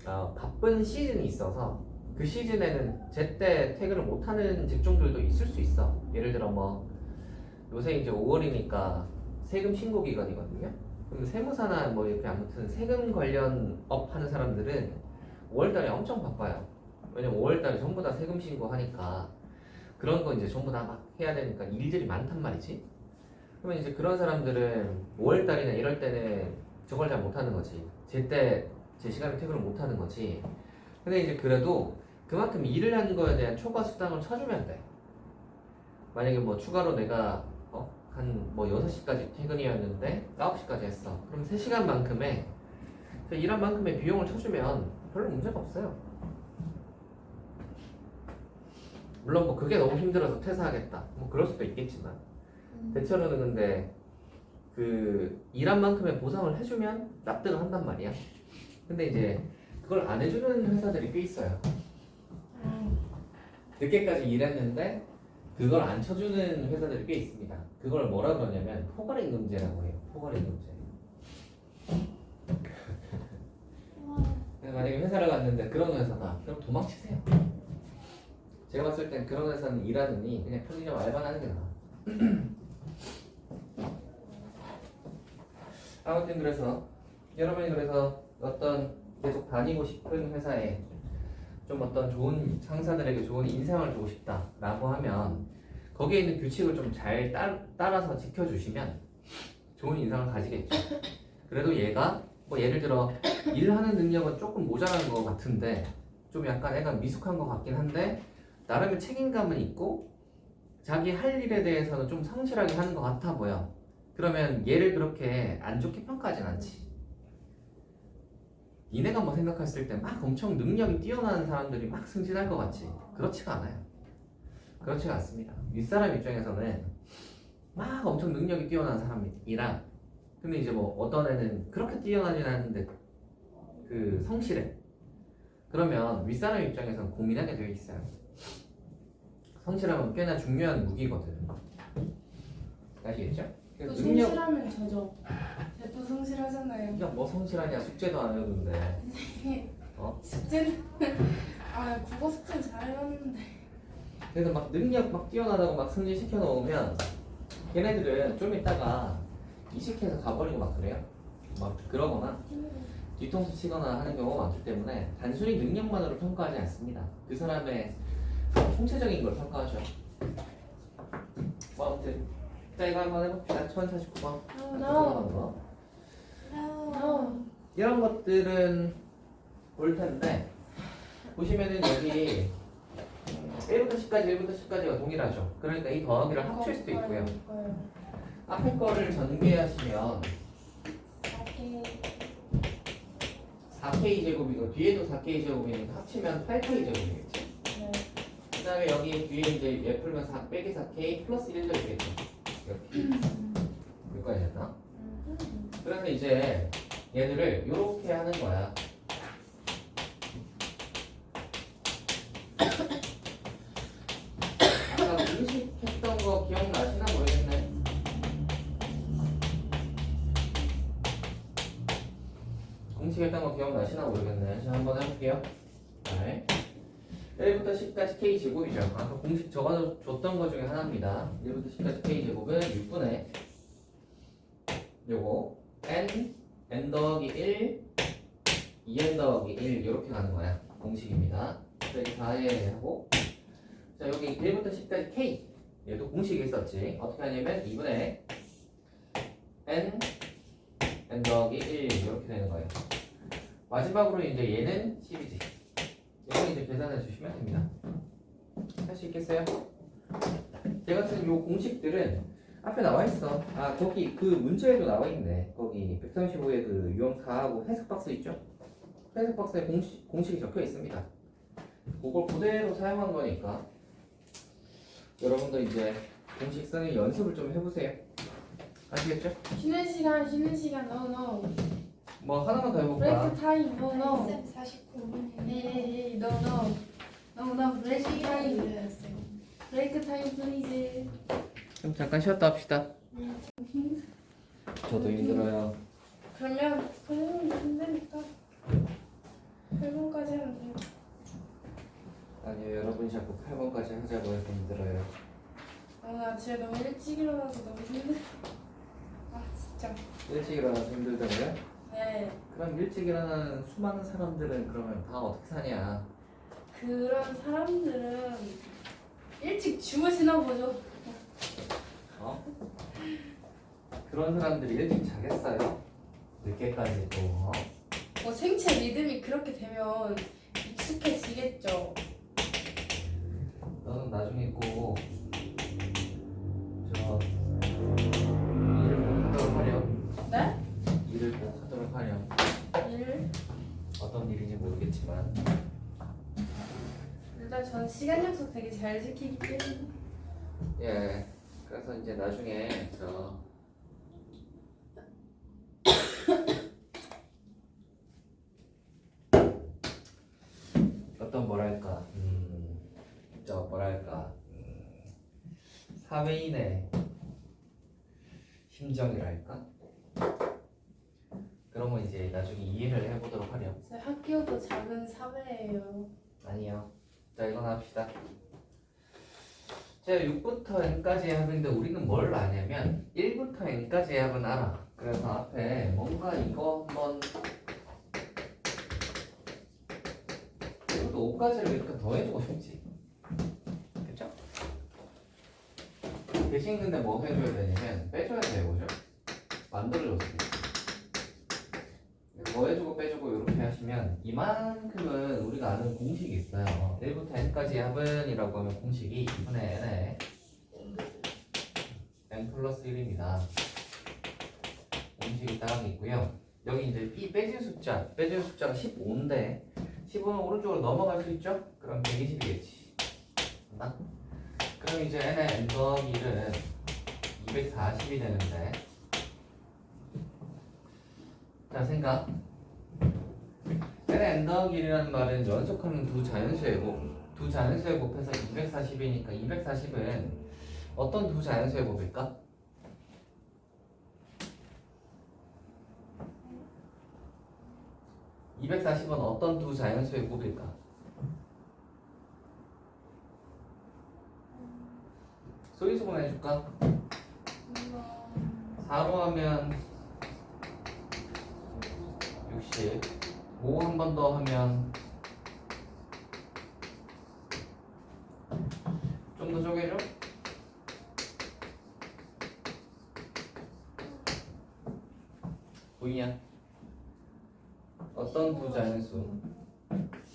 A: 바쁜 시즌이 있어서 그 시즌에는 제때 퇴근을 못하는 직종들도 있을 수 있어. 예를 들어 뭐 요새 이제 5월이니까 세금 신고 기간이거든요. 그럼 세무사나 뭐 이렇게 아무튼 세금 관련 업 하는 사람들은 5월달에 엄청 바빠요. 왜냐면 5월달에 전부 다 세금 신고하니까 그런 거 이제 전부 다 막 해야 되니까 일들이 많단 말이지. 그러면 이제 그런 사람들은 5월달이나 이럴 때는 저걸 잘 못하는 거지. 제때 제 시간에 퇴근을 못하는 거지. 근데 이제 그래도 그만큼 일을 하는 거에 대한 초과 수당을 쳐주면 돼. 만약에 뭐 추가로 내가 한 뭐 6시까지 퇴근이었는데 9시까지 했어. 그럼 3시간만큼의 일한 만큼의 비용을 쳐주면 별로 문제가 없어요. 물론 뭐 그게 너무 힘들어서 퇴사하겠다. 뭐 그럴 수도 있겠지만 대체로는 근데 그 일한 만큼의 보상을 해주면 납득을 한단 말이야. 근데 이제 그걸 안 해주는 회사들이 꽤 있어요. 늦게까지 일했는데 그걸 안 쳐주는 회사들이 꽤 있습니다. 그걸 뭐라 그러냐면 포괄임금제라고 해요. 포괄임금제. 만약에 회사를 갔는데 그런 회사다. 그럼 도망치세요. 제가 봤을 땐 그런 회사는 일하느니 그냥 편의점 알바를 하는 게 나아. 아무튼 그래서 여러분이 그래서 어떤 계속 다니고 싶은 회사에 좀 어떤 좋은 상사들에게 좋은 인상을 주고 싶다라고 하면 거기에 있는 규칙을 좀 잘 따라서 지켜주시면 좋은 인상을 가지겠죠. 그래도 얘가 뭐 예를 들어 일하는 능력은 조금 모자란 것 같은데 좀 약간 애가 미숙한 것 같긴 한데 나름의 책임감은 있고 자기 할 일에 대해서는 좀 성실하게 하는 것 같아 보여. 그러면 얘를 그렇게 안 좋게 평가하진 않지. 니네가 뭐 생각했을 때 막 엄청 능력이 뛰어나는 사람들이 막 승진할 것 같지? 그렇지가 않아요. 그렇지가 않습니다. 윗사람 입장에서는 막 엄청 능력이 뛰어난 사람이랑 근데 이제 뭐 어떤 애는 그렇게 뛰어나진 않은데 그 성실해. 그러면 윗사람 입장에서는 고민하게 되어 있어요. 성실함은 꽤나 중요한 무기거든. 아시겠죠?
B: 또
A: 그래서
B: 성실하면 저죠. 또 성실하잖아요.
A: 야, 뭐 성실하냐? 숙제도 안 해줬는데.
B: 숙제는 국어 숙제는 잘 해봤는데.
A: 그래서 막 능력 막 뛰어나다고 막 승진시켜 놓으면 걔네들은 좀 이따가 이직해서 가버리고 막 그래요. 막 그러거나 뒤통수 치거나 하는 경우가 많기 때문에 단순히 능력만으로 평가하지 않습니다. 그 사람의 총체적인 걸 평가하죠. 뭐 아무튼 자 이거 한번 해봅시다. 1049번.
B: No.
A: 이런 것들은 볼 텐데 보시면은 여기 1부터 10까지가 동일하죠. 그러니까 이 더하기를 합칠 수도 있고요. 앞에 거를 전개하시면 4K 제곱이고 뒤에도 4K 제곱이니까 합치면 8K 제곱이겠죠. 그 다음에 여기 뒤에 이제 얘 풀면 4 빼기 4K 플러스 1도 있겠죠. 이렇게 여기까지 됐나? 그래서 이제 얘들을 이렇게 하는 거야. 아까 공식했던 거 기억나시나 모르겠네. 공식했던 거 기억나시나 모르겠네. 자 한번 해볼게요. 네. 1부터 10까지 K제곱이죠. 아까 공식 적어줬던 거 중에 하나입니다. 1부터 10까지 K제곱은 6분의 요거 N 더하기 1 2N 더하기 1 이렇게 가는 거야. 공식입니다. 여기 4에 하고 자 여기 1부터 10까지 K 얘도 공식이 있었지. 어떻게 하냐면 2분의 N 더하기 1 이렇게 되는 거예요. 마지막으로 이제 얘는 10이지. 이거 이제 계산해 주시면 됩니다. 할 수 있겠어요? 제가 쓴 요 공식들은 앞에 나와 있어. 아 거기 그 문제에도 나와 있네. 거기 135에 그 유형 4하고 해석 박스 있죠? 해석 박스에 공식이 적혀 있습니다. 그걸 그대로 사용한 거니까 여러분도 이제 공식 쓰는 연습을 좀 해보세요. 아시겠죠?
B: 쉬는 시간 no.
A: 뭐 하나만 더 해볼까?
B: 브레이크 타임 no.
C: 쌤 49분이에요.
B: no. 브레이크 타임. 브레이크 타임 플리즈.
A: 그럼 잠깐 쉬었다 합시다. 저도 힘들어요.
B: 그러면 설명이 힘드니까 설명까지 하면 돼요.
A: 아니요, 여러분이 자꾸 8번까지 하자고 해서 힘들어요.
B: 오늘 아침에 너무 일찍 일어나서 너무 힘들어. 아 진짜.
A: 일찍 일어나서 힘들다고요?
B: 네.
A: 그럼 일찍 일어나는 수많은 사람들은 그러면 다 어떻게 사냐?
B: 그런 사람들은 일찍 주무시나 보죠.
A: 어? 그런 사람들이 일찍 자겠어요? 늦게까지 또 어?
B: 뭐 생체 리듬이 그렇게 되면 익숙해지겠죠.
A: 너는 나중에 꼭 저 일을 꼭 하도록 하렴.
B: 네?
A: 일을 꼭 하도록 하렴.
B: 일.
A: 어떤 일인지 모르겠지만
B: 일단 전 시간 약속 되게 잘 지키기 때문에.
A: 예. 그래서 이제 나중에 저 어떤 뭐랄까 저 뭐랄까 사회인의 심정이랄까 그런 거 이제 나중에 이해를 해보도록 하렴.
B: 저희 학교도 작은 사회예요.
A: 아니요. 자 이건 합시다. 제가 6부터 n까지의 합인데 우리는 뭘 아냐면 1부터 n까지의 합은 알아. 그래서 앞에 뭔가 이거 한번 이것도 5까지를 이렇게 더해주고 싶지. 그쵸? 대신 근데 뭐 해줘야 되냐면 빼줘야 돼요. 그죠? 만들어줬으니까. 더해주고 빼주고 이렇게 하시면 이만큼은 우리가 아는 공식이 있어요. 1부터 n까지의 합은이라고 하면 공식이 2분의 n에 n 플러스 1입니다. 공식이 딱 있고요. 여기 이제 이 빼진 숫자가 15인데 15는 오른쪽으로 넘어갈 수 있죠? 그럼 120이겠지. 맞나? 그럼 이제 n의 n 더하기 1은 240이 되는데 자 생각 n의 n 더하기 1이라는 말은 연속하는 두 자연수의 곱해서 240이니까 240은 어떤 두 자연수의 곱일까? (240은) 어떤 두 자연수의 곱일까? 소리소문 해줄까? 4로 하면 60 5 한 번 더 하면 좀 더 쪼개줘? 보이냐? 어떤 두 자연수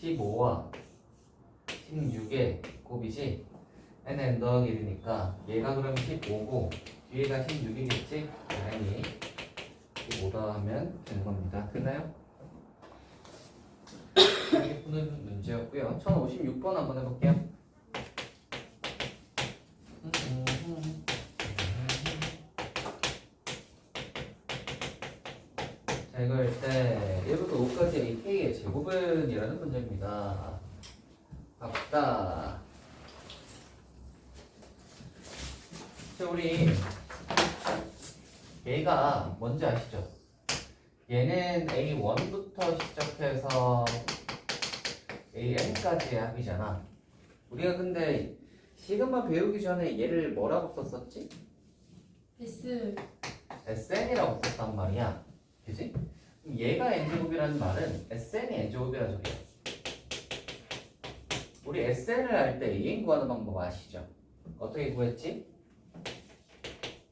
A: 15와 16의 곱이지 n은 n 더하기 1이니까 얘가 그럼 15고 뒤에가 16이겠지? 당연히 15 더하면 되는 겁니다. 됐나요? 이렇게 푸는 문제였고요. 1056번 한번 해볼게요. 자, 이거 일때 1부터 5까지 AK의 제곱은 이라는 문제입니다. 갑시다. 자, 우리 얘가 뭔지 아시죠? 얘는 A1부터 시작해서 AN까지의 합이잖아. 우리가 근데 시그마 배우기 전에 얘를 뭐라고 썼었지?
B: S.
A: SN이라고 썼단 말이야. 그지? 그럼 얘가 n제곱이라는 말은 SN이 n제곱이라는 소리야. 우리 SN을 할 때 AN 구하는 방법 아시죠? 어떻게 구했지?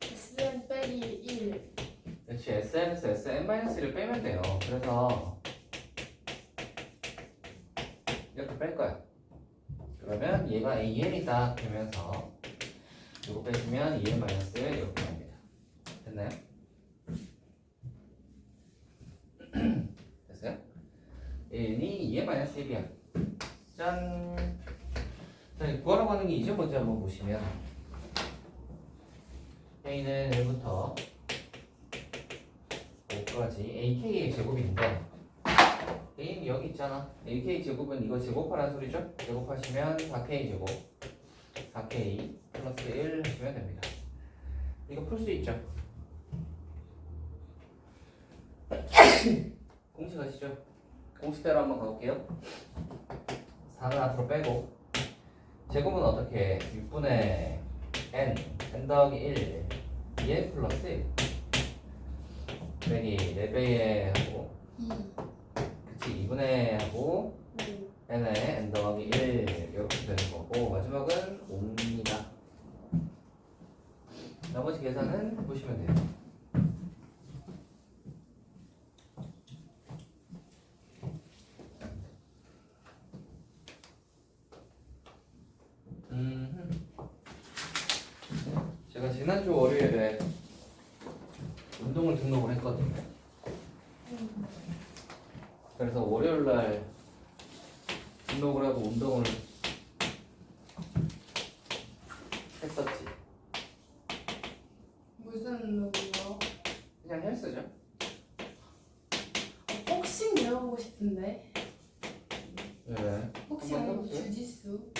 B: SN 빼기 1.
A: 그렇지. SN에서 SN-1을 빼면 돼요. 그래서 이렇게 뺄 거야. 그러면 얘가 AN이다 되면서 이거 빼주면 EN-1 이렇게 됩니다. 됐나요? 됐어요? AN이 EN-1이야. 짠! 자, 구하라고 하는 게 이제 뭔지 한번 보시면 A는 1부터 5까지 AK의 제곱인데 A는 여기 있잖아. AK 제곱은 이거 제곱하라는 소리죠? 제곱하시면 4K 제곱 4K 플러스 1 하시면 됩니다. 이거 풀 수 있죠? 공식 아시죠? 공식대로 한번 가볼게요. 4는 앞으로 빼고 제곱은 어떻게 해? 6분의 n 더하기 1 2n 플러스 1 빼기 4배에 하고
B: 2,
A: 그치 2분의 하고
B: 5.
A: n에 n 더하기 1 이렇게 되는 거고 마지막은 5입니다. 나머지 계산은 보시면 돼요. 제가 지난주 월요일에 운동을 등록을 했거든요. 그래서 월요일날 등록을 하고 운동을 했었지.
B: 무슨 운동이요?
A: 그냥 헬스죠.
B: 복싱 배워보고 싶은데.
A: 네.
B: 복싱
A: 한번
B: 아니고
A: 해보세요.
B: 주짓수.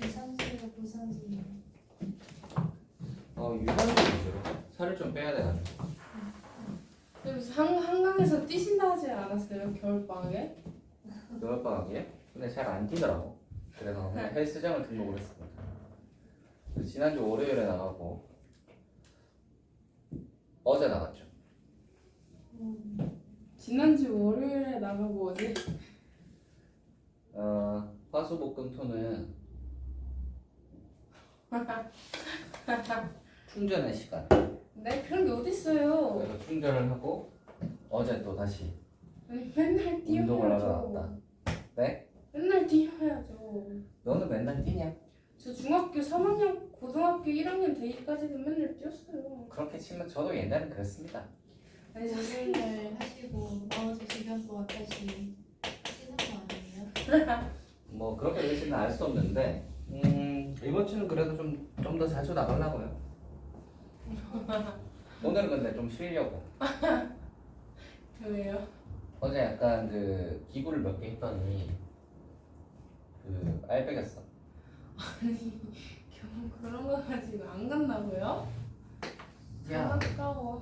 C: 유산소예요, 무산소예요?
A: 유산소 위주로 살을 좀 빼야 돼가지고.
B: 그래서 한강에서 뛰신다 하지 않았어요? 겨울방학에?
A: 겨울방학이에? 근데 잘 안 뛰더라고. 그래서 그냥 헬스장을 등록을 했습니다. 그래서 지난주 월요일에 나가고 어제 나갔죠.
B: 지난주 월요일에 나가고 어디?
A: 화수목금토는 충전의 시간.
B: 네 그런 게 어딨어요?
A: 그래서 충전을 하고 어제 또 다시
B: 아니 맨날
A: 운동을 하러
B: 뛰어야죠.
A: 나갔다. 네?
B: 맨날 뛰어야죠.
A: 너는 맨날 뛰냐?
B: 저 중학교 3학년, 고등학교 1학년 되기까지는 맨날 뛰었어요.
A: 그렇게 치면 저도 옛날엔 그랬습니다.
B: 아니 저
C: 월요일날 하시고 나머지 시간 동안 다시 하시는 거 아니에요?
A: 뭐 그렇게 될지는 알 수 없는데 이번 주는 그래도 좀 더 자주 나가려고요. 오늘은 근데 좀 쉬려고.
B: 왜요?
A: 어제 약간 그 기구를 몇 개 했더니 그 알배겼어.
B: 아니 겨우 그런 거 가지고 안 간다고요?
A: 야,
B: 아까워.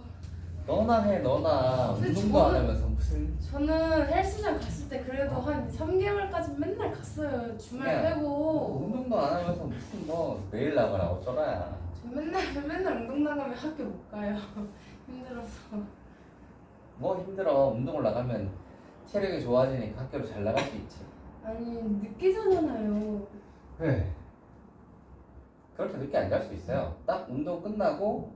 A: 너나 해 너나
B: 근데
A: 운동도 안
B: 저는-
A: 하면서 무슨
B: 저는 헬스장 갔을 때 그래도 한 3개월까지 맨날 갔어요. 주말
A: 야,
B: 빼고.
A: 운동도 안 하면서 무슨 뭐 매일 나가라 어쩌라야.
B: 저 맨날 운동 나가면 학교 못 가요. 힘들어서.
A: 뭐 힘들어. 운동을 나가면 체력이 좋아지니까 학교를 잘 나갈 수 있지.
B: 아니 늦게 자잖아요.
A: 네. 그렇게 늦게 안 잘 수 있어요. 딱 운동 끝나고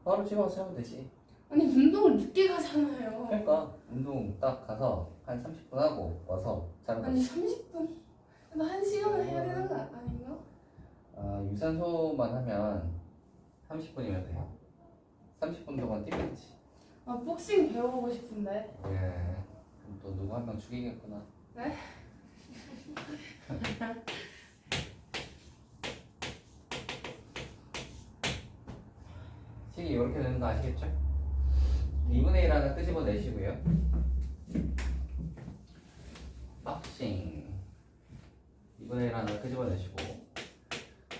A: 바로 집에 와서 자면 되지.
B: 아니 운동을 늦게 가잖아요.
A: 그러니까 운동 딱 가서 한 30분 하고 와서 자는
B: 아니
A: 거지.
B: 30분. 나 1시간을 해야 되는 거 아닌가?
A: 유산소만 하면 30분이면 돼요. 30분 동안 뛰겠지.
B: 아 복싱 배워보고 싶은데.
A: 예. 그럼 또 누구 한 명 죽이겠구나.
B: 네?
A: 식이 이렇게 되는 거 아시겠죠? 2분의 1 하나 끄집어내시고요. 박싱 2분의 1 하나 끄집어내시고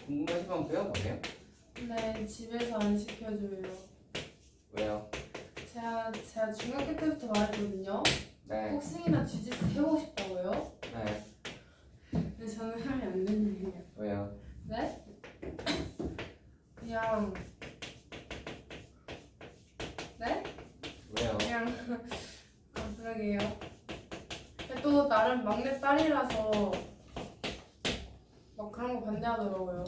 A: 궁금하시면 배워보세요.
B: 네 집에서 안 시켜줘요.
A: 왜요?
B: 제가 중학교 때부터 말했거든요.
A: 네.
B: 복싱이나 주짓수 해보고 싶다고요.
A: 네.
B: 근데 저는 하면 안 된대요.
A: 왜요?
B: 네? 그냥 네?
A: 왜요?
B: 그냥 그러게요. 또 나름 막내 딸이라서 막 그런 거 반대하더라고요.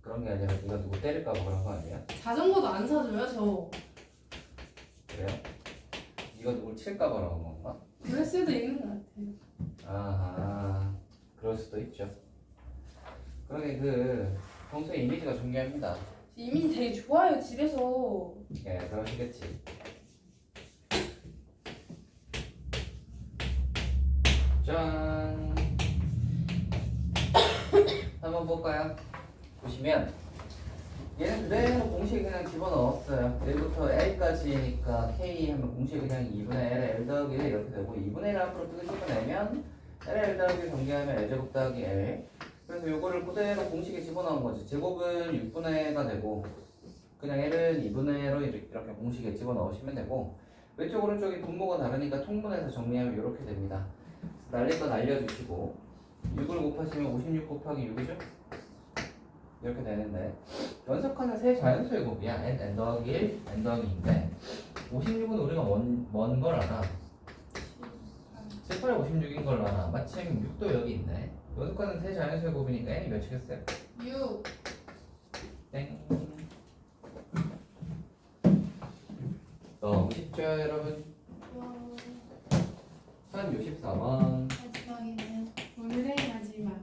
A: 그런 게 아니라 네가 누구 때릴까봐 그런 거 아니야?
B: 자전거도 안 사줘요 저.
A: 그래요? 네가 누굴 칠까봐 그런 건가?
B: 그럴 수도 있는 것 같아요.
A: 아하, 그럴 수도 있죠. 그러게 그 평소에 이미지가 중요합니다.
B: 이미지 되게 좋아요 집에서.
A: 예, 그러시겠지. 짠. 한번 볼까요? 보시면 얘는 그대로 공식 그냥 집어넣었어요. 1부터 L까지니까 K 하면 공식 그냥 2분의 L, L 더하기 1 이렇게 되고 2분의 1 앞으로 끄집어내면 L, L 더하기 전개하면 L제곱 더하기 L. 그래서 요거를 그대로 공식에 집어넣은 거지. 제곱은 6분의 1가 되고 그냥 L은 2분의 1로 이렇게 공식에 집어넣으시면 되고 왼쪽 오른쪽이 분모가 다르니까 통분해서 정리하면 이렇게 됩니다. 날릴 거 날려주시고 6을 곱하시면 56 곱하기 6이죠? 이렇게 되는데 연속하는 세 자연수의 곱이야. n 더하기 1, n 더하기 2인데 56은 우리가 먼 걸 알아. 7, 8에 56인 걸 알아. 마침 6도 여기 있네. 연속하는 세 자연수의 곱이니까 n이 몇이겠어요?
B: 6.
A: 땡. 너무 쉽죠 여러분?
C: 와,
A: 1064번.
C: 마지막이네요.
B: 오늘의 마지막.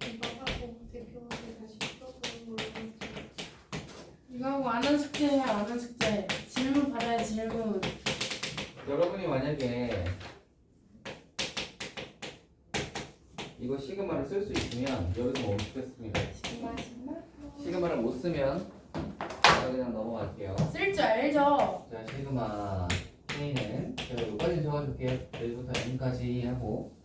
C: 이거 하고 대표한테 다시 풀어보는 걸로 할게요.
B: 이거 하고 아는 숙제 해, 아는 숙제. 질문 받아야 질문.
A: 여러분이 만약에 이거 시그마를 쓸 수 있으면 여기서 멈추겠습니다. 시그마를 못 쓰면 자, 그냥 넘어갈게요.
B: 쓸 줄 알죠?
A: 자, 시그마 K는 제가 여기까지 적어줄게요. 1부터 N까지 하고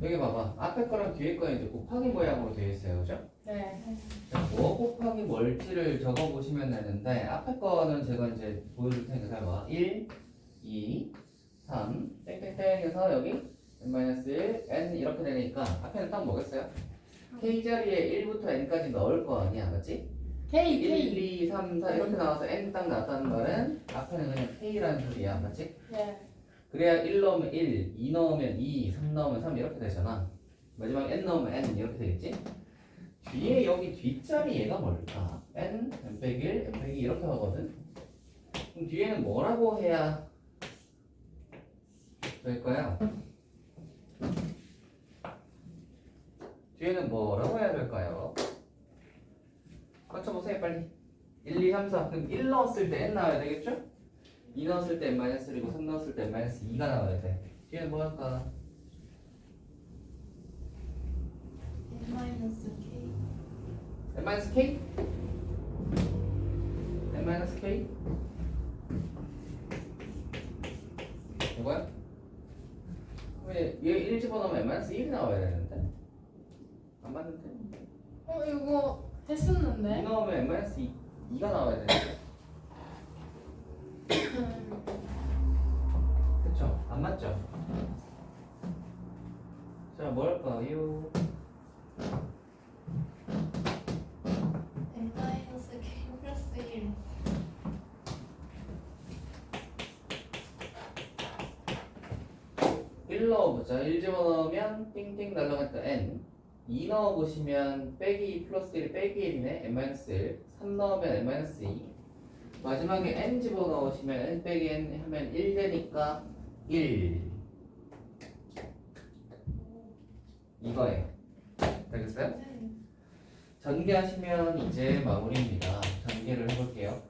A: 여기 봐봐. 앞에 거랑 뒤에 거 이제 곱하기 모양으로 되어 있어요. 그죠?
B: 네.
A: 자, 뭐 곱하기 뭘지를 적어보시면 되는데 앞에 거는 제가 이제 보여줄 테니까 잘 봐. 1, 2, 3 땡땡땡 해서 여기 n-1, n 이렇게 되니까 앞에는 딱 뭐겠어요? k 자리에 1부터 n까지 넣을 거 아니야, 맞지?
B: K,
A: 1,
B: K.
A: 2, 3, 4 이렇게 나와서 n 딱 나왔다는 말은 앞에는 그냥 k라는 소리야, 맞지?
B: 네.
A: 그래야 1 넣으면 1, 2 넣으면 2, 3 넣으면 3 이렇게 되잖아. 마지막에 n 넣으면 n 이렇게 되겠지? 뒤에 여기 뒷자리 얘가 뭘까? n, n 빼기 1, n 빼기 2 이렇게 하거든? 그럼 뒤에는 뭐라고 해야 될까요? 뒤에는 뭐라고 해야 될까요? 맞춰보세요 빨리. 1, 2, 3, 4 그럼 1 넣었을 때 n 나와야 되겠죠? 2 넣었을 때 n-1이고 3 넣었을 때 n-2가 나와야 돼. 뒤에는 뭐 할까?
C: n-k.
A: n-k? n-k? 이거야? 왜 얘 1 집어넣으면 n-1이 나와야 되는데? 안 맞는데?
B: 이거
A: 2
B: 했었는데.
A: 넣으면 n-2가 나와야 되는데? 그쵸? 안 맞죠? 자, 뭐 할까요?
C: n-k 플러스 1.
A: 일 넣어보자. 1 집어넣으면 띵띵 날라갔다 n 2 넣어보시면 빼기 플러스 1이 빼기 1이네 n-1 3 넣으면 n-2 마지막에 n 집어넣으시면 n 빼기 n 하면 1 되니까 1 이거예요. 되겠어요?
C: 네.
A: 전개하시면 이제 마무리입니다. 전개를 해볼게요.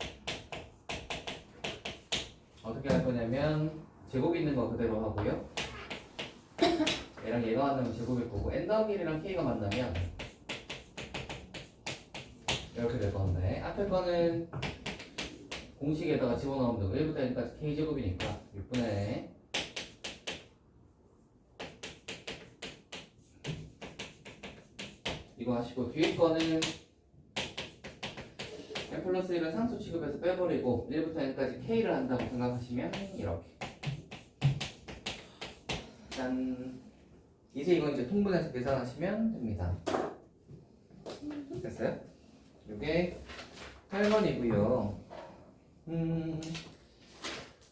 A: 어떻게 할 거냐면 제곱 있는 거 그대로 하고요. 얘랑 얘가 만나면 제곱일 거고 n 더하기 1이랑 k가 만나면 이렇게 될 건데 앞에 거는 공식에다가 집어넣으면 되고 1부터 n까지 k제곱이니까 6분의 이거 하시고 뒤에 거는 n 플러스 1은 상수 취급해서 빼버리고 1부터 n까지 k를 한다고 생각하시면 이렇게 짠 이제 이건 이제 통분해서 계산하시면 됩니다. 됐어요? 이게 8번이고요.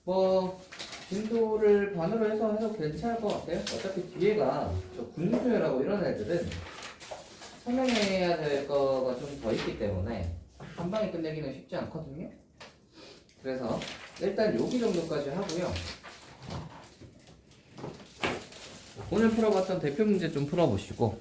A: 뭐 진도를 반으로 해서 괜찮을 것 같아요. 어차피 뒤에가 저 군수열하고 이런 애들은 설명해야 될 거가 좀 더 있기 때문에 한 방에 끝내기는 쉽지 않거든요. 그래서 일단 여기 정도까지 하고요. 오늘 풀어봤던 대표 문제 좀 풀어보시고